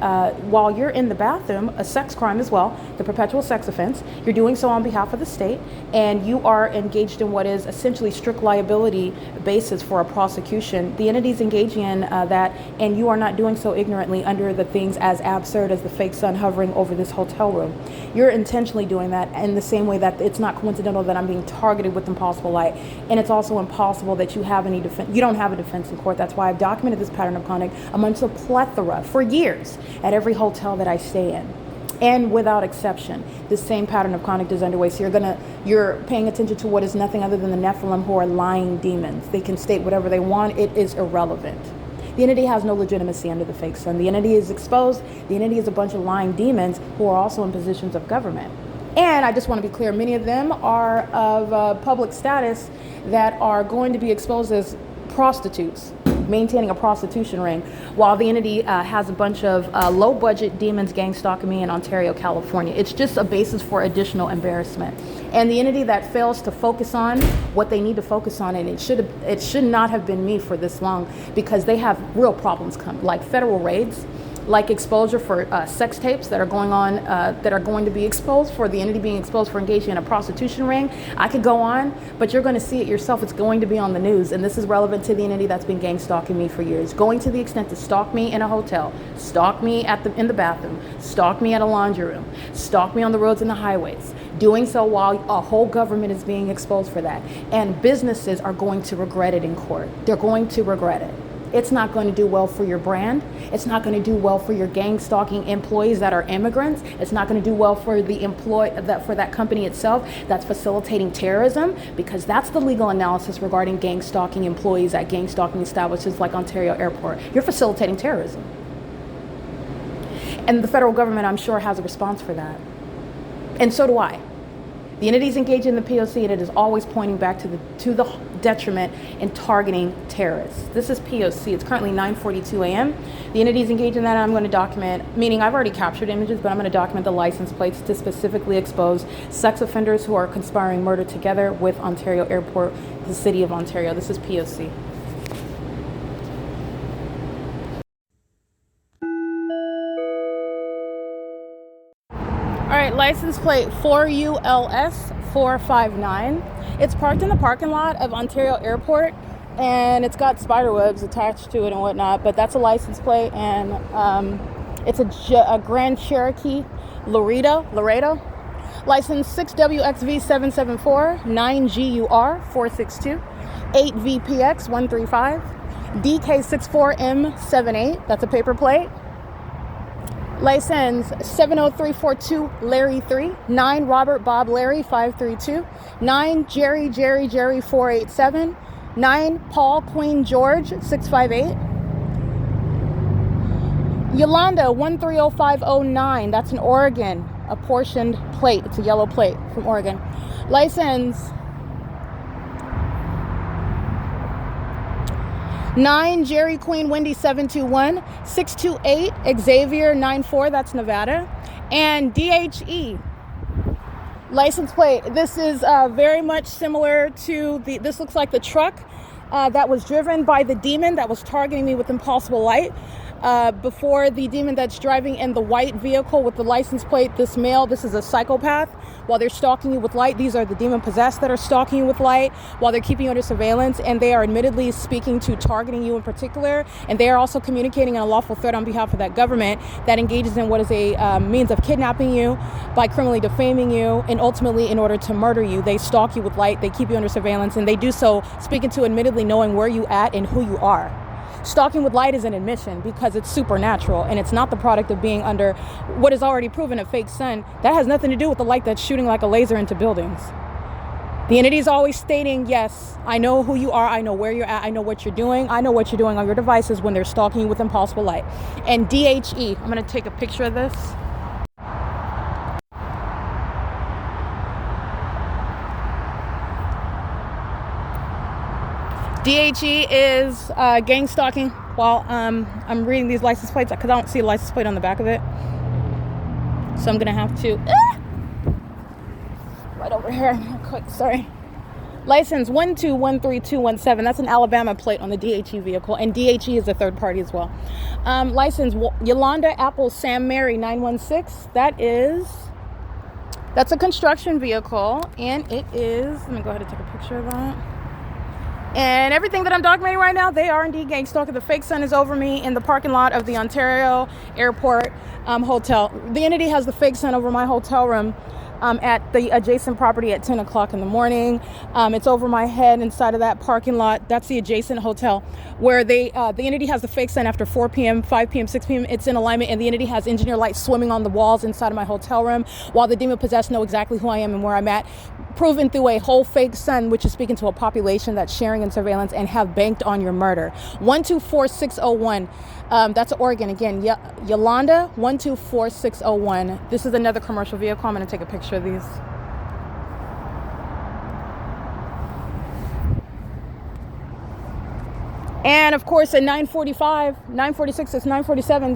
while you're in the bathroom, a sex crime as well, the perpetual sex offense, you're doing so on behalf of the state, and you are engaged in what is essentially strict liability basis for a prosecution. The entity is engaging in that, and you are not doing so ignorantly under the things as absurd as the fake sun hovering over this hotel room. You're intentionally doing that in the same way that it's not coincidental that I'm being targeted with impossible light, and it's also impossible that you have any defense. You don't have a defense in court. That's why I've documented this pattern of conduct amongst a plethora for years at every hotel that I stay in. And without exception, the same pattern of conduct is underway. So you're paying attention to what is nothing other than the Nephilim, who are lying demons. They can state whatever they want. It is irrelevant. The entity has no legitimacy under the fake sun. The entity is exposed. The entity is a bunch of lying demons who are also in positions of government. And I just want to be clear, many of them are of public status that are going to be exposed as prostitutes, maintaining a prostitution ring, while the entity has a bunch of low-budget demons gang stalking me in Ontario, California. It's just a basis for additional embarrassment. And the entity that fails to focus on what they need to focus on, and it should not have been me for this long, because they have real problems like federal raids, like exposure for sex tapes that are going on, that are going to be exposed, for the entity being exposed for engaging in a prostitution ring. I could go on, but you're going to see it yourself. It's going to be on the news, and this is relevant to the entity that's been gang stalking me for years, going to the extent to stalk me in a hotel, stalk me in the bathroom, stalk me at a laundry room, stalk me on the roads and the highways, doing so while a whole government is being exposed for that. And businesses are going to regret it in court. They're going to regret it. It's not going to do well for your brand. It's not going to do well for your gang stalking employees that are immigrants. It's not going to do well for the for that company itself that's facilitating terrorism, because that's the legal analysis regarding gang stalking employees at gang stalking establishments like Ontario Airport. You're facilitating terrorism. And the federal government, I'm sure, has a response for that. And so do I. The entities engaged in the P.O.C., and it is always pointing back to the detriment in targeting terrorists. This is P.O.C. It's currently 9:42 a.m. The entities engaged in that, I'm going to document, meaning I've already captured images, but I'm going to document the license plates to specifically expose sex offenders who are conspiring murder together with Ontario Airport, the city of Ontario. This is P.O.C. All right, license plate 4ULS 459. It's parked in the parking lot of Ontario Airport, and it's got spider webs attached to it and whatnot, but that's a license plate, and it's a Grand Cherokee Laredo. License 6WXV774, 9GUR 462, 8VPX 135, DK64M78, that's a paper plate. License 70342 Larry 3, 9 Robert Bob Larry 532, 9 Jerry 487, 9 Paul Queen George 658, Yolanda 130509, that's an Oregon apportioned plate. It's a yellow plate from Oregon. License 9 Jerry Queen Wendy 721, 628 Xavier 94, that's Nevada, and DHE license plate. This is very much similar to this looks like the truck that was driven by the demon that was targeting me with impossible light. Before the demon that's driving in the white vehicle with the license plate, this male, this is a psychopath. While they're stalking you with light, these are the demon possessed that are stalking you with light while they're keeping you under surveillance, and they are admittedly speaking to targeting you in particular, and they are also communicating an unlawful threat on behalf of that government that engages in what is a means of kidnapping you by criminally defaming you, and ultimately in order to murder you. They stalk you with light, they keep you under surveillance, and they do so speaking to admittedly knowing where you at and who you are. Stalking with light is an admission because it's supernatural and it's not the product of being under what is already proven a fake sun. That has nothing to do with the light that's shooting like a laser into buildings. The entity is always stating, yes, I know who you are, I know where you're at, I know what you're doing on your devices when they're stalking you with impossible light. And DHE, I'm going to take a picture of this. DHE is gang stalking while I'm reading these license plates because I don't see a license plate on the back of it. So I'm going to have to... right over here, real quick, sorry. License 1213217, that's an Alabama plate on the DHE vehicle, and DHE is a third party as well. License Yolanda Apple Sam Mary 916, that's a construction vehicle, and it is, let me go ahead and take a picture of that. And everything that I'm documenting right now, they are indeed gang stalking. The fake sun is over me in the parking lot of the Ontario Airport Hotel. The entity has the fake sun over my hotel room at the adjacent property at 10 o'clock in the morning. It's over my head inside of that parking lot. That's the adjacent hotel where the entity has the fake sun after 4 p.m., 5 p.m., 6 p.m. It's in alignment, and the entity has engineer lights swimming on the walls inside of my hotel room while the demon possessed know exactly who I am and where I'm at, proven through a whole fake sun, which is speaking to a population that's sharing in surveillance and have banked on your murder. 124601. That's Oregon again. Yolanda 124601. This is another commercial vehicle. I'm going to take a picture of these. And of course, at 9:45, 9:46, it's 9:47.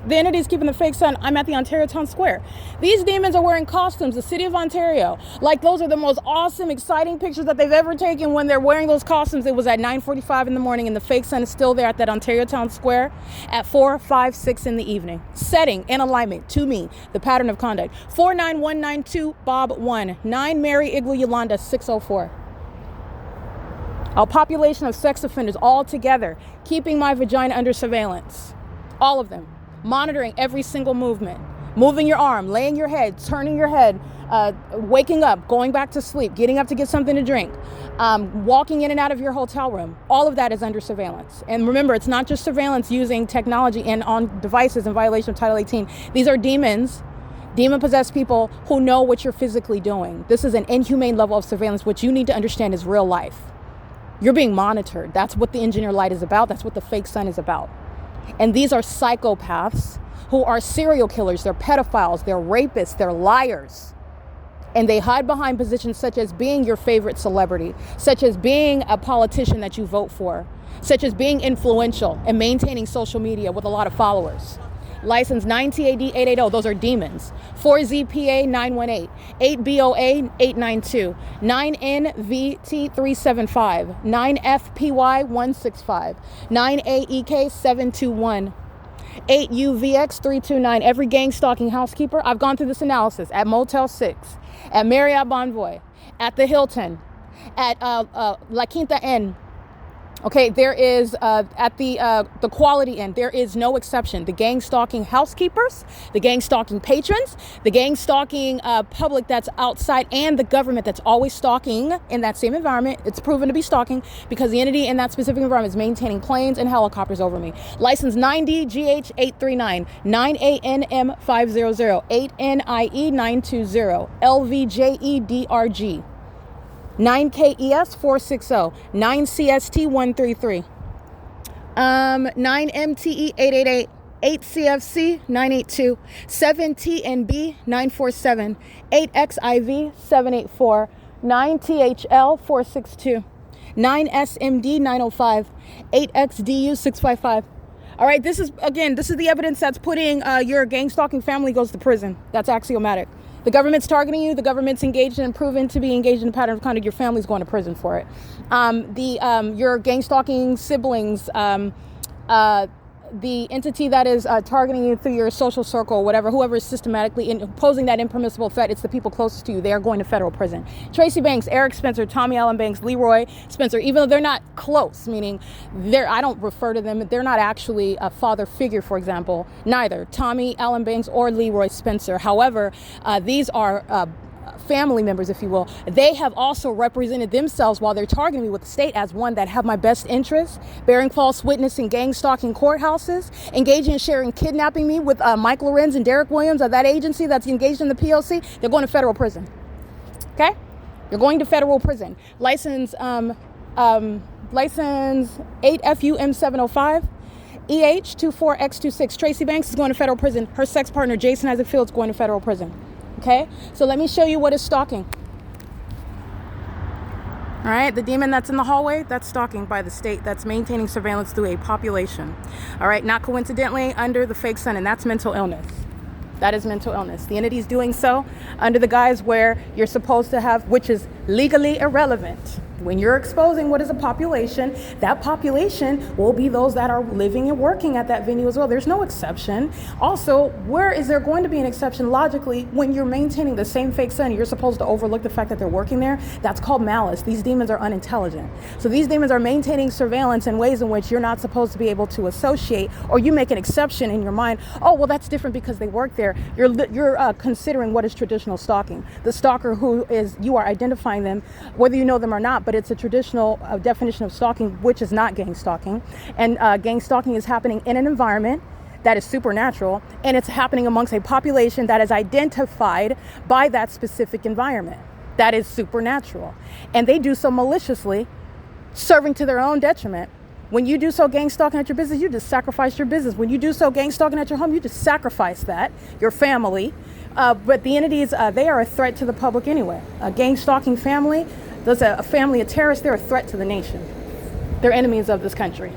The entity's keeping the fake sun. I'm at the Ontario Town Square. These demons are wearing costumes. The city of Ontario, like those are the most awesome, exciting pictures that they've ever taken when they're wearing those costumes. It was at 9:45 in the morning, and the fake sun is still there at that Ontario Town Square at 4, 5, 6 in the evening. Setting in alignment to me, the pattern of conduct. 49192 Bob 1 9 Mary Igloo Yolanda 604. A population of sex offenders all together, keeping my vagina under surveillance. All of them. Monitoring every single movement. Moving your arm, laying your head, turning your head, waking up, going back to sleep, getting up to get something to drink, walking in and out of your hotel room. All of that is under surveillance. And remember, it's not just surveillance using technology and on devices in violation of Title 18. These are demons, demon-possessed people who know what you're physically doing. This is an inhumane level of surveillance. What you need to understand is real life. You're being monitored. That's what the engineer light is about. That's what the fake sun is about. And these are psychopaths who are serial killers. They're pedophiles. They're rapists. They're liars. And they hide behind positions such as being your favorite celebrity, such as being a politician that you vote for, such as being influential and maintaining social media with a lot of followers. License 9TAD 880, those are demons. 4ZPA 918, 8BOA 892, 9NVT 375, 9FPY 165, 9AEK 721, 8UVX 329. Every gang stalking housekeeper, I've gone through this analysis at Motel 6, at Marriott Bonvoy, at the Hilton, at La Quinta Inn. Okay, there is at the Quality Inn, there is no exception. The gang stalking housekeepers, the gang stalking patrons, the gang stalking public that's outside, and the government that's always stalking in that same environment. It's proven to be stalking because the entity in that specific environment is maintaining planes and helicopters over me. License 9DGH839, 9ANM500, 8NIE920, LVJEDRG. 9KES 460, 9CST 133, 9MTE 888, 8CFC 982, 7TNB 947, 8XIV 784, 9THL 462, 9SMD 905, 8XDU 655. All right, this is the evidence that's putting your gang stalking family goes to prison. That's axiomatic. The government's targeting you. The government's engaged and proven to be engaged in a pattern of conduct. Your family's going to prison for it. Your gang stalking siblings, the entity that is targeting you through your social circle, whatever, whoever is systematically imposing that impermissible threat, it's the people closest to you. They are going to federal prison. Tracy Banks, Eric Spencer, Tommy Allen Banks, Leroy Spencer, even though they're not close, meaning I don't refer to them, they're not actually a father figure, for example, neither Tommy Allen Banks or Leroy Spencer. However, these are family members, if you will, they have also represented themselves while they're targeting me with the state as one that have my best interests, bearing false witness in gang stalking courthouses, engaging in sharing kidnapping me with Mike LORENZ and Derek Williams of that agency that's engaged in the P.O.C. They're going to federal prison. Okay? You're going to federal prison. License 8FUM705. EH24X26. Tracy Banks is going to federal prison. Her sex partner, Jason Isaac Fields, going to federal prison. Okay? So let me show you what is stalking. All right, the demon that's in the hallway, that's stalking by the state. That's maintaining surveillance through a population. All right, not coincidentally under the fake sun, and that's mental illness. That is mental illness. The entity is doing so under the guise where you're supposed to have, which is legally irrelevant. When you're exposing what is a population, that population will be those that are living and working at that venue as well. There's no exception. Also, where is there going to be an exception logically when you're maintaining the same fake sun? You're supposed to overlook the fact that they're working there. That's called malice. These demons are unintelligent. So these demons are maintaining surveillance in ways in which you're not supposed to be able to associate, or you make an exception in your mind. Oh, well, that's different because they work there. You're considering what is traditional stalking. The stalker who is, you are identifying them, whether you know them or not, but it's a traditional definition of stalking, which is not gang stalking. And gang stalking is happening in an environment that is supernatural, and it's happening amongst a population that is identified by that specific environment. That is supernatural. And they do so maliciously, serving to their own detriment. When you do so gang stalking at your business, you just sacrifice your business. When you do so gang stalking at your home, you just sacrifice that, your family. But the entities, they are a threat to the public anyway. A gang stalking family, there's a family of terrorists, they're a threat to the nation. They're enemies of this country.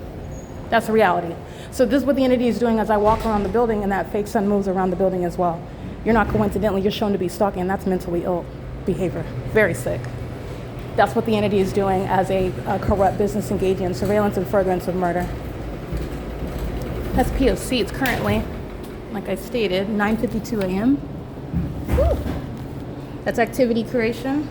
That's the reality. So this is what the entity is doing as I walk around the building, and that fake sun moves around the building as well. You're not coincidentally, you're shown to be stalking, and that's mentally ill behavior. Very sick. That's what the entity is doing as a corrupt business engaging in surveillance and furtherance of murder. That's P.O.C. It's currently, like I stated, 9:52 a.m. Woo. That's activity creation.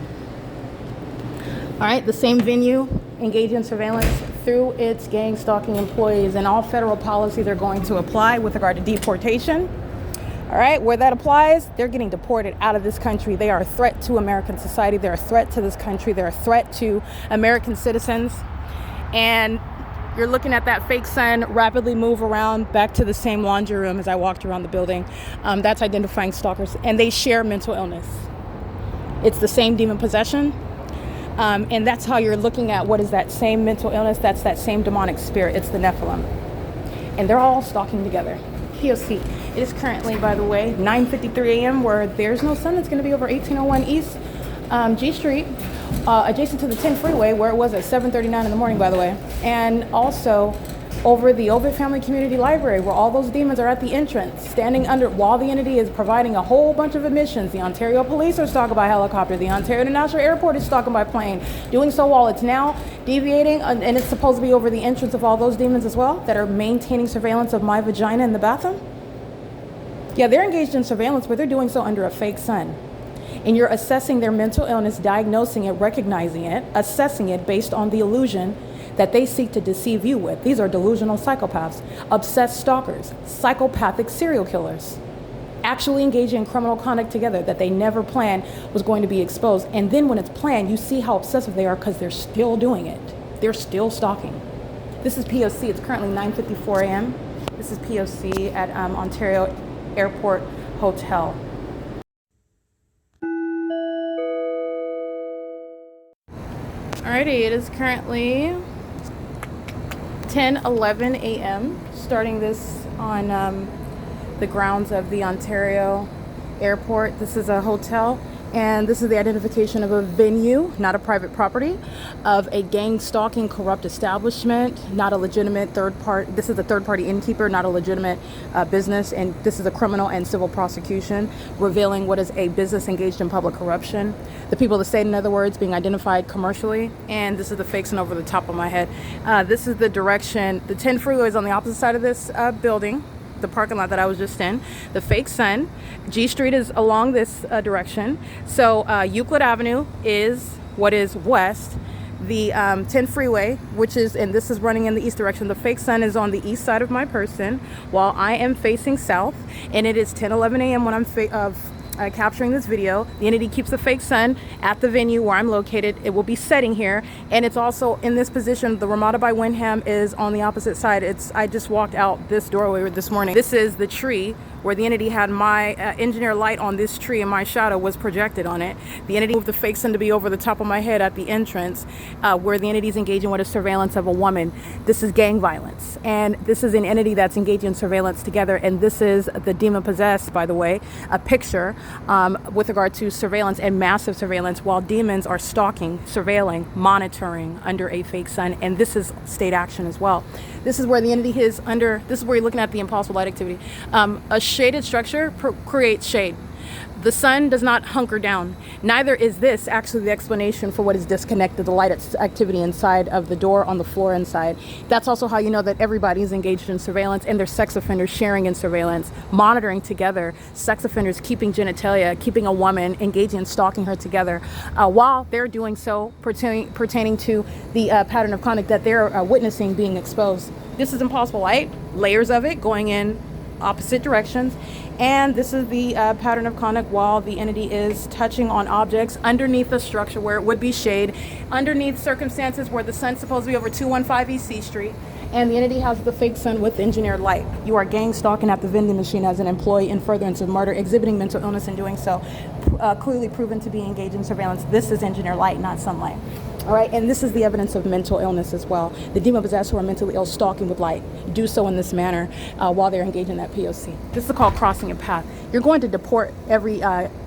All right, the same venue engaging in surveillance through its gang stalking employees, and all federal policies are going to apply with regard to deportation. All right, where that applies, they're getting deported out of this country. They are a threat to American society. They're a threat to this country. They're a threat to American citizens. And you're looking at that fake sun rapidly move around back to the same laundry room as I walked around the building. That's identifying stalkers, and they share mental illness. It's the same demon possession. And that's how you're looking at what is that same mental illness. That's that same demonic spirit. It's the Nephilim. And they're all stalking together. P.O.C. It is currently, by the way, 9:53 a.m. where there's no sun. It's going to be over 1801 East G Street, adjacent to the 10 freeway, where it was at 7:39 in the morning, by the way. And also over the Ovid Family Community Library, where all those demons are at the entrance, standing under, while the entity is providing a whole bunch of admissions. The Ontario Police are stalking by helicopter. The Ontario International Airport is stalking by plane. Doing so while it's now deviating, and it's supposed to be over the entrance of all those demons as well, that are maintaining surveillance of my vagina in the bathroom. Yeah, they're engaged in surveillance, but they're doing so under a fake sun. And you're assessing their mental illness, diagnosing it, recognizing it, assessing it based on the illusion that they seek to deceive you with. These are delusional psychopaths, obsessed stalkers, psychopathic serial killers, actually engaging in criminal conduct together that they never planned was going to be exposed. And then when it's planned, you see how obsessive they are because they're still doing it. They're still stalking. This is P.O.C. It's currently 9:54 a.m. This is P.O.C. at Ontario Airport Hotel. Alrighty, it is currently 10:11 a.m. starting this on the grounds of the Ontario Airport. This is a hotel, and this is the identification of a venue, not a private property, of a gang stalking corrupt establishment, not a legitimate third party. This is a third party innkeeper, not a legitimate business, and this is a criminal and civil prosecution revealing what is a business engaged in public corruption. The people of the state, in other words, being identified commercially. And this is the fake sun over the top of my head. This is the direction. The 10 freeway is on the opposite side of this building, the parking lot that I was just in. The fake sun. G Street is along this direction. So Euclid Avenue is what is west. The 10 freeway, which is, and this is running in the east direction. The fake sun is on the east side of my person while I am facing south. And it is 10:11 a.m. when I'm capturing this video. The entity keeps the fake sun at the venue where I'm located. It will be setting here, and it's also in this position. The Ramada by Wyndham is on the opposite side. I just walked out this doorway this morning. This is the tree where the entity had my engineer light on this tree, and my shadow was projected on it. The entity moved the fake sun to be over the top of my head at the entrance, where the entity is engaging with a surveillance of a woman. This is gang violence, and this is an entity that's engaging in surveillance together, and this is the demon possessed, by the way, a picture with regard to surveillance and massive surveillance, while demons are stalking, surveilling, monitoring under a fake sun, and this is state action as well. This is where the entity is under, this is where you're looking at the impossible light activity. A shaded structure creates shade. The sun does not hunker down. Neither is this actually the explanation for what is disconnected, the light activity inside of the door on the floor inside. That's also how you know that everybody is engaged in surveillance, and there's sex offenders sharing in surveillance, monitoring together, sex offenders keeping genitalia, keeping a woman, engaging in stalking her together, while they're doing so pertaining to the pattern of conduct that they're witnessing being exposed. This is impossible light, layers of it going in opposite directions, and this is the pattern of conduct while the entity is touching on objects underneath the structure where it would be shade, underneath circumstances where the sun's supposed to be over 215 E.C. Street, and the entity has the fake sun with engineered light. You are gang stalking at the vending machine as an employee in furtherance of murder, exhibiting mental illness in doing so, clearly proven to be engaged in surveillance. This is engineered light, not sunlight. All right, and this is the evidence of mental illness as well. The demon-possessed who are mentally ill stalking with light do so in this manner while they're engaged in that P.O.C. This is called crossing a path. You're going to deport every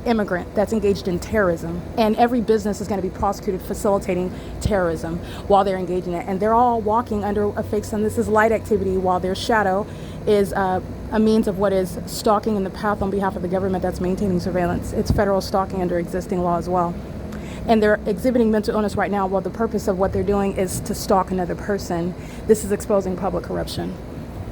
immigrant that's engaged in terrorism, and every business is going to be prosecuted facilitating terrorism while they're engaged in it. And they're all walking under a fake sun. This is light activity, while their shadow is a means of what is stalking in the path on behalf of the government that's maintaining surveillance. It's federal stalking under existing law as well. And they're exhibiting mental illness right now while the purpose of what they're doing is to stalk another person. This is exposing public corruption.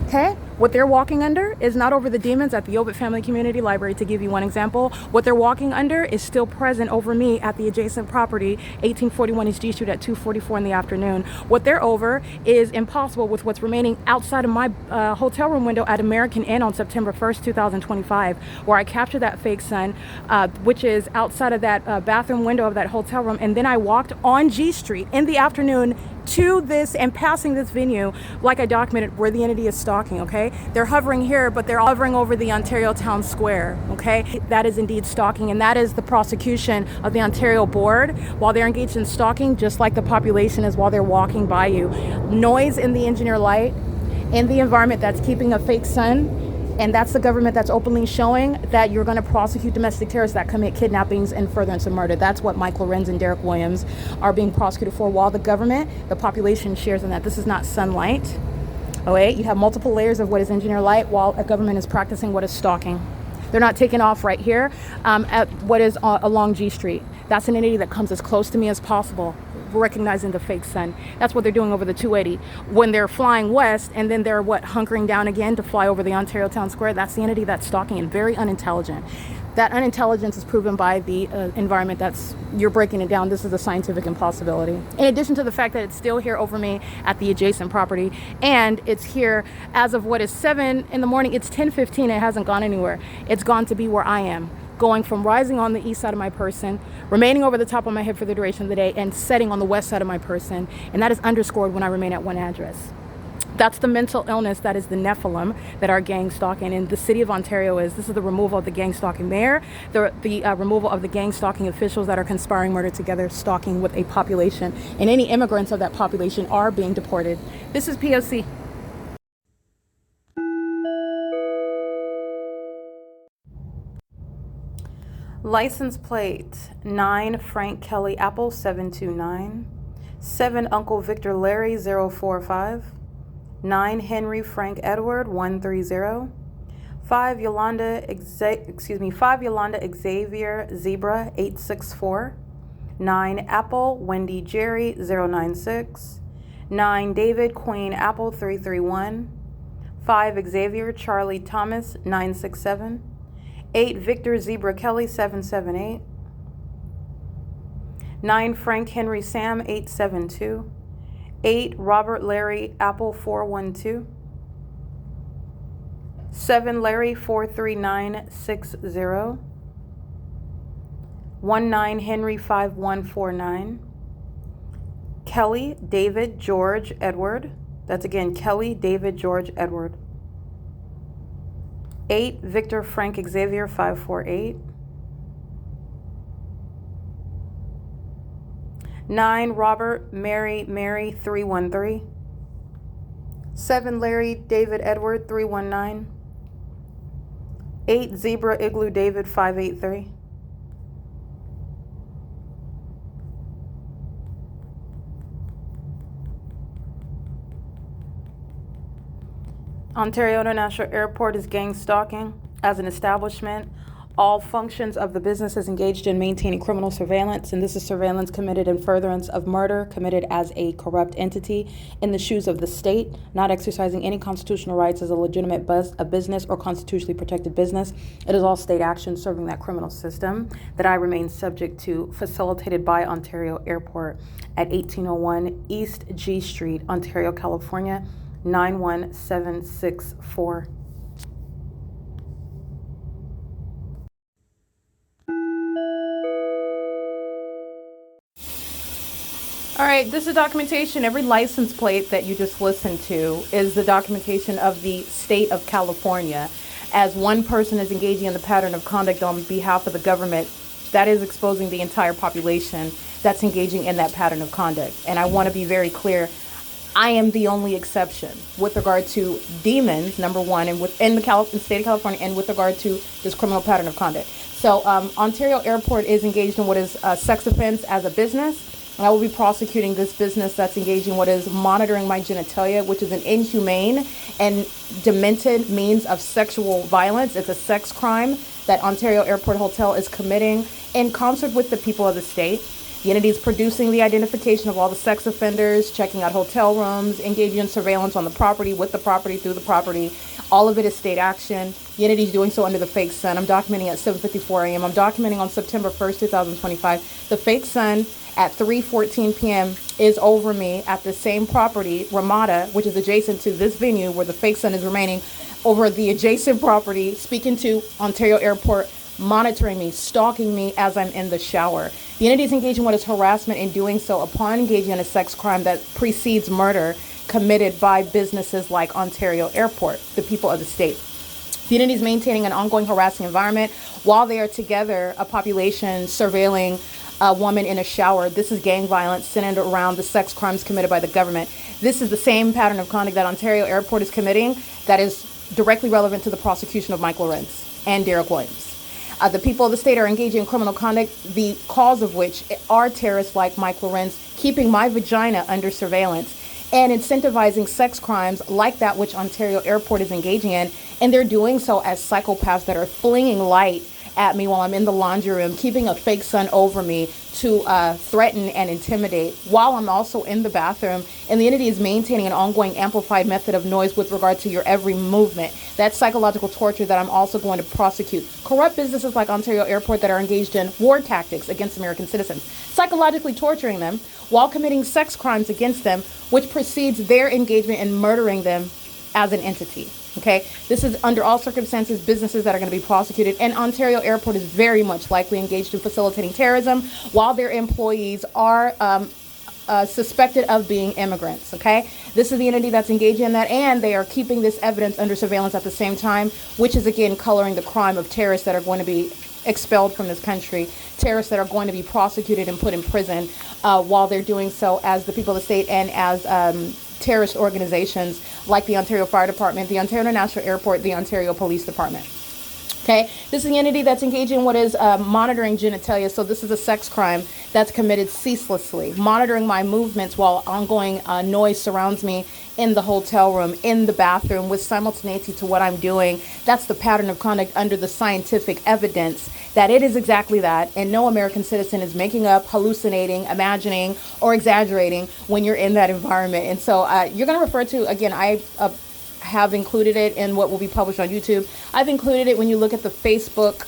Okay? What they're walking under is not over the demons at the Obit Family Community Library, to give you one example. What they're walking under is still present over me at the adjacent property, 1841 East G Street at 2:44 in the afternoon. What they're over is impossible with what's remaining outside of my hotel room window at American Inn on September 1st, 2025, where I captured that fake sun, which is outside of that bathroom window of that hotel room. And then I walked on G Street in the afternoon to this and passing this venue, like I documented, where the entity is stalking. Okay, they're hovering here, but they're hovering over the Ontario Town Square. Okay, that is indeed stalking, and that is the prosecution of the Ontario Board while they're engaged in stalking, just like the population is while they're walking by you. Noise in the engineer light in the environment that's keeping a fake sun. And that's the government that's openly showing that you're going to prosecute domestic terrorists that commit kidnappings and furtherance of murder. That's what Mike Lorenz and Derek Williams are being prosecuted for, while the government, the population shares in that. This is not sunlight. Oh, wait, you have multiple layers of what is engineer light while a government is practicing what is stalking. They're not taking off right here at what is along G Street. That's an entity that comes as close to me as possible, recognizing the fake sun. That's what they're doing over the 280. When they're flying west and then they're hunkering down again to fly over the Ontario Town Square, that's the entity that's stalking and very unintelligent. That unintelligence is proven by the environment that's, you're breaking it down. This is a scientific impossibility. In addition to the fact that it's still here over me at the adjacent property, and it's here as of what is 7 in the morning, it's 10:15, it hasn't gone anywhere. It's gone to be where I am, going from rising on the east side of my person, remaining over the top of my head for the duration of the day, and setting on the west side of my person. And that is underscored when I remain at one address. That's the mental illness that is the Nephilim that are gang stalking. And the city of Ontario this is the removal of the gang stalking mayor, the removal of the gang stalking officials that are conspiring murder together, stalking with a population. And any immigrants of that population are being deported. This is P.O.C. License plate 9 Frank Kelly Apple 729, 7 Uncle Victor Larry 045, 9 Henry Frank Edward 130, 5 Yolanda Xavier Zebra 864, 9 Apple Wendy Jerry 096, 9 David Queen Apple 331, 5 Xavier Charlie Thomas 967, 8 Victor Zebra Kelly 778, 9 Frank Henry Sam 872, 8 Robert Larry Apple 412, 7 Larry 43960, 19 Henry 5149. Kelly David George Edward. That's again Kelly David George Edward. 8 Victor Frank Xavier 548. 9 Robert Mary Mary 313. 7 Larry David Edward 319. 8 Zebra Igloo David 583. Ontario International Airport is gang stalking as an establishment. All functions of the business is engaged in maintaining criminal surveillance, and this is surveillance committed in furtherance of murder, committed as a corrupt entity in the shoes of the state, not exercising any constitutional rights as a legitimate business or constitutionally protected business. It is all state action serving that criminal system that I remain subject to, facilitated by Ontario Airport at 1801 East G Street, Ontario, California, 91764. All right, this is documentation. Every license plate that you just listened to is the documentation of the state of California. As one person is engaging in the pattern of conduct on behalf of the government, that is exposing the entire population that's engaging in that pattern of conduct. And I want to be very clear, I am the only exception with regard to demons, number one, and within the state of California, and with regard to this criminal pattern of conduct. So Ontario Airport is engaged in what is a sex offense as a business. And I will be prosecuting this business that's engaging what is monitoring my genitalia, which is an inhumane and demented means of sexual violence. It's a sex crime that Ontario Airport Hotel is committing in concert with the people of the state. The entity is producing the identification of all the sex offenders, checking out hotel rooms, engaging in surveillance on the property, with the property, through the property. All of it is state action. The entity is doing so under the fake sun. I'm documenting at 7:54 a.m. I'm documenting on September 1st, 2025. The fake sun at 3:14 p.m. is over me at the same property, Ramada, which is adjacent to this venue where the fake sun is remaining, over the adjacent property, speaking to Ontario Airport, monitoring me, stalking me as I'm in the shower. The entity is engaging in what is harassment in doing so upon engaging in a sex crime that precedes murder committed by businesses like Ontario Airport, the people of the state. The entity is maintaining an ongoing harassing environment while they are together, a population surveilling a woman in a shower. This is gang violence centered around the sex crimes committed by the government. This is the same pattern of conduct that Ontario Airport is committing that is directly relevant to the prosecution of Mike Lorenz and Derek Williams. The people of the state are engaging in criminal conduct, the cause of which are terrorists like Mike Lorenz, keeping my vagina under surveillance and incentivizing sex crimes like that which Ontario Airport is engaging in. And they're doing so as psychopaths that are flinging light at me while I'm in the laundry room, keeping a fake sun over me to threaten and intimidate while I'm also in the bathroom. And the entity is maintaining an ongoing amplified method of noise with regard to your every movement. That's psychological torture that I'm also going to prosecute. Corrupt businesses like Ontario Airport that are engaged in war tactics against American citizens, psychologically torturing them while committing sex crimes against them, which precedes their engagement in murdering them as an entity. Okay, this is under all circumstances businesses that are going to be prosecuted, and Ontario Airport is very much likely engaged in facilitating terrorism while their employees are suspected of being immigrants. Okay, this is the entity that's engaged in that, and they are keeping this evidence under surveillance at the same time, which is again coloring the crime of terrorists that are going to be expelled from this country, terrorists that are going to be prosecuted and put in prison while they're doing so as the people of the state and as terrorist organizations like the Ontario Fire Department, the Ontario International Airport, the Ontario Police Department. Okay, this is the entity that's engaging in what is monitoring genitalia. So this is a sex crime that's committed ceaselessly, monitoring my movements while ongoing noise surrounds me in the hotel room, in the bathroom, with simultaneity to what I'm doing. That's the pattern of conduct under the scientific evidence that it is exactly that, and no American citizen is making up, hallucinating, imagining, or exaggerating when you're in that environment. And so you're going to refer to, again, I have included it in what will be published on YouTube. I've included it when you look at the Facebook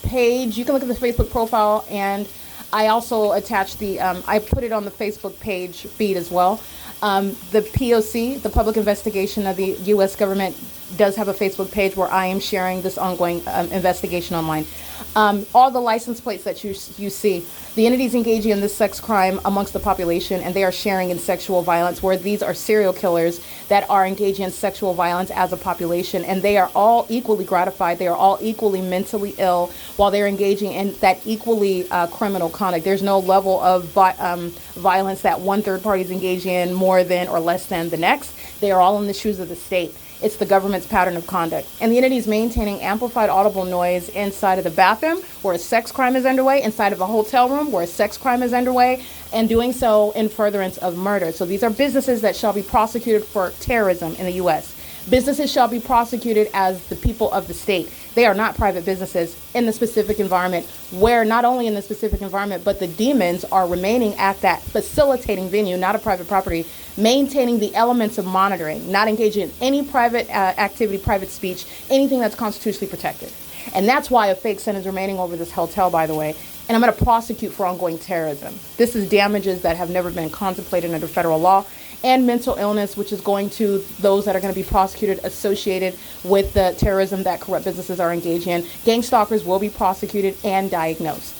page. You can look at the Facebook profile, and I also attached the, I put it on the Facebook page feed as well. The P.O.C., the public investigation of the U.S. government does have a Facebook page where I am sharing this ongoing investigation online. All the license plates that you see, the entities engaging in this sex crime amongst the population, and they are sharing in sexual violence, where these are serial killers that are engaging in sexual violence as a population, and they are all equally gratified. They are all equally mentally ill while they're engaging in that equally criminal conduct. There's no level of violence that one third party is engaging in more than or less than the next. They are all in the shoes of the state. It's the government's pattern of conduct. And the entity is maintaining amplified audible noise inside of the bathroom where a sex crime is underway, inside of a hotel room where a sex crime is underway, and doing so in furtherance of murder. So these are businesses that shall be prosecuted for terrorism in the U.S. Businesses shall be prosecuted as the people of the state. They are not private businesses in the specific environment, where not only in the specific environment, but the demons are remaining at that facilitating venue, not a private property, maintaining the elements of monitoring, not engaging in any private activity, private speech, anything that's constitutionally protected. And that's why a fake sentence is remaining over this hotel, by the way. And I'm going to prosecute for ongoing terrorism. This is damages that have never been contemplated under federal law, and mental illness, which is going to those that are going to be prosecuted associated with the terrorism that corrupt businesses are engaging in. Gang stalkers will be prosecuted and diagnosed.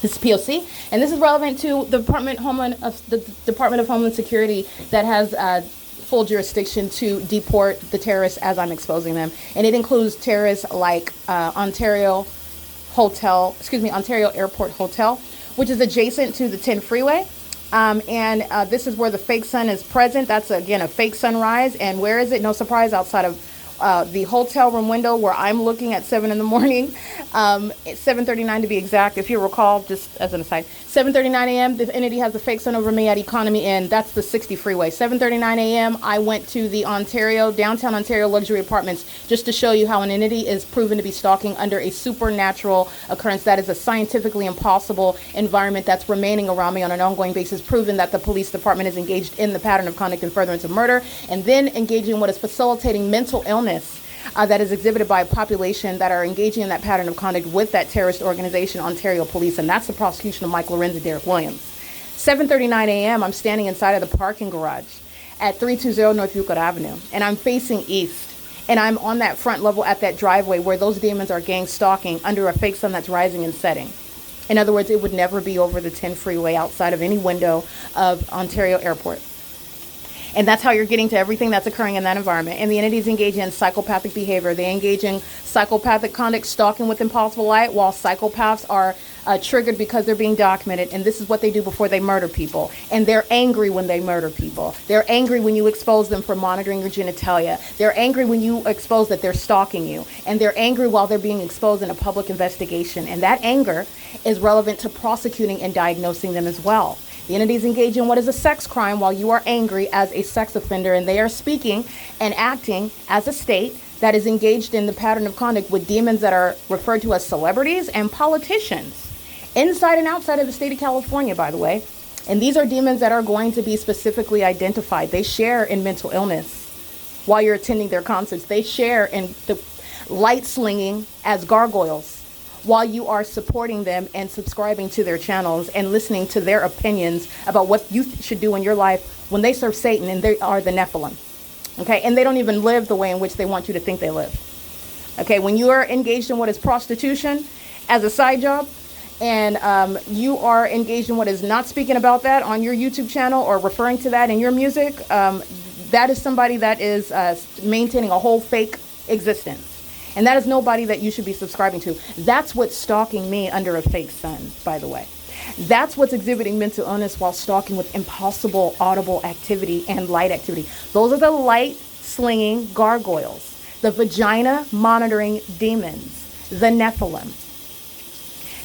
This is P.O.C. and this is relevant to the Department of Homeland Security that has full jurisdiction to deport the terrorists as I'm exposing them, and it includes terrorists like Ontario Airport Hotel, which is adjacent to the 10 freeway. This is where the fake sun is present. That's, again, a fake sunrise. And where is it? No surprise, outside of the hotel room window where I'm looking at 7 in the morning. It's 7:39 to be exact. If you recall, just as an aside, 7:39 a.m., the entity has the fake sun over me at Economy Inn. That's the 60 freeway. 7:39 a.m., I went to the downtown Ontario luxury apartments, just to show you how an entity is proven to be stalking under a supernatural occurrence. That is a scientifically impossible environment that's remaining around me on an ongoing basis, proven that the police department is engaged in the pattern of conduct and furtherance of murder, and then engaging in what is facilitating mental illness that is exhibited by a population that are engaging in that pattern of conduct with that terrorist organization, Ontario Police, and that's the prosecution of Mike LORENZ and Derek Williams. 7:39 a.m., I'm standing inside of the parking garage at 320 North Euclid Avenue, and I'm facing east, and I'm on that front level at that driveway where those demons are gang stalking under a fake sun that's rising and setting. In other words, it would never be over the 10 freeway outside of any window of Ontario Airport. And that's how you're getting to everything that's occurring in that environment. And the entities engage in psychopathic behavior. They engage in psychopathic conduct, stalking with impossible light, while psychopaths are triggered because they're being documented. And this is what they do before they murder people. And they're angry when they murder people. They're angry when you expose them for monitoring your genitalia. They're angry when you expose that they're stalking you. And they're angry while they're being exposed in a public investigation. And that anger is relevant to prosecuting and diagnosing them as well. The entities engage in what is a sex crime while you are angry as a sex offender, and they are speaking and acting as a state that is engaged in the pattern of conduct with demons that are referred to as celebrities and politicians, inside and outside of the state of California, by the way. And these are demons that are going to be specifically identified. They share in mental illness while you're attending their concerts. They share in the light slinging as gargoyles while you are supporting them and subscribing to their channels and listening to their opinions about what you should do in your life when they serve Satan and they are the Nephilim. Okay, and they don't even live the way in which they want you to think they live. Okay, when you are engaged in what is prostitution as a side job, and you are engaged in what is not speaking about that on your YouTube channel or referring to that in your music, that is somebody that is maintaining a whole fake existence. And that is nobody that you should be subscribing to. That's what's stalking me under a fake sun, by the way. That's what's exhibiting mental illness while stalking with impossible audible activity and light activity. Those are the light slinging gargoyles, the vagina monitoring demons, the Nephilim.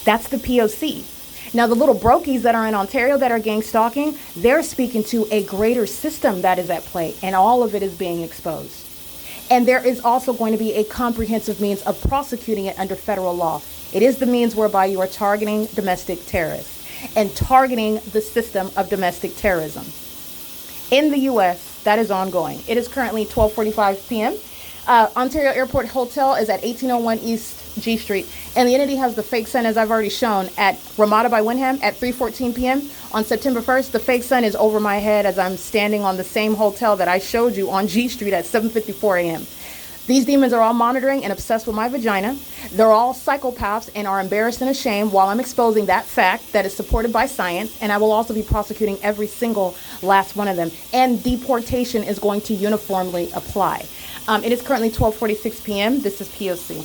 That's the P.O.C. Now, the little brokies that are in Ontario that are gang stalking, they're speaking to a greater system that is at play, and all of it is being exposed. And there is also going to be a comprehensive means of prosecuting it under federal law. It is the means whereby you are targeting domestic terrorists and targeting the system of domestic terrorism. In the U.S., that is ongoing. It is currently 12:45 p.m. Ontario Airport Hotel is at 1801 East G Street, and the entity has the fake sun, as I've already shown, at RAMADA by WYNDHAM at 3:14 p.m. On September 1st, the fake sun is over my head as I'm standing on the same hotel that I showed you on G Street at 7:54 a.m. These demons are all monitoring and obsessed with my vagina. They're all psychopaths and are embarrassed and ashamed while I'm exposing that fact that is supported by science. And I will also be prosecuting every single last one of them. And deportation is going to uniformly apply. It is currently 12:46 p.m. This is P.O.C.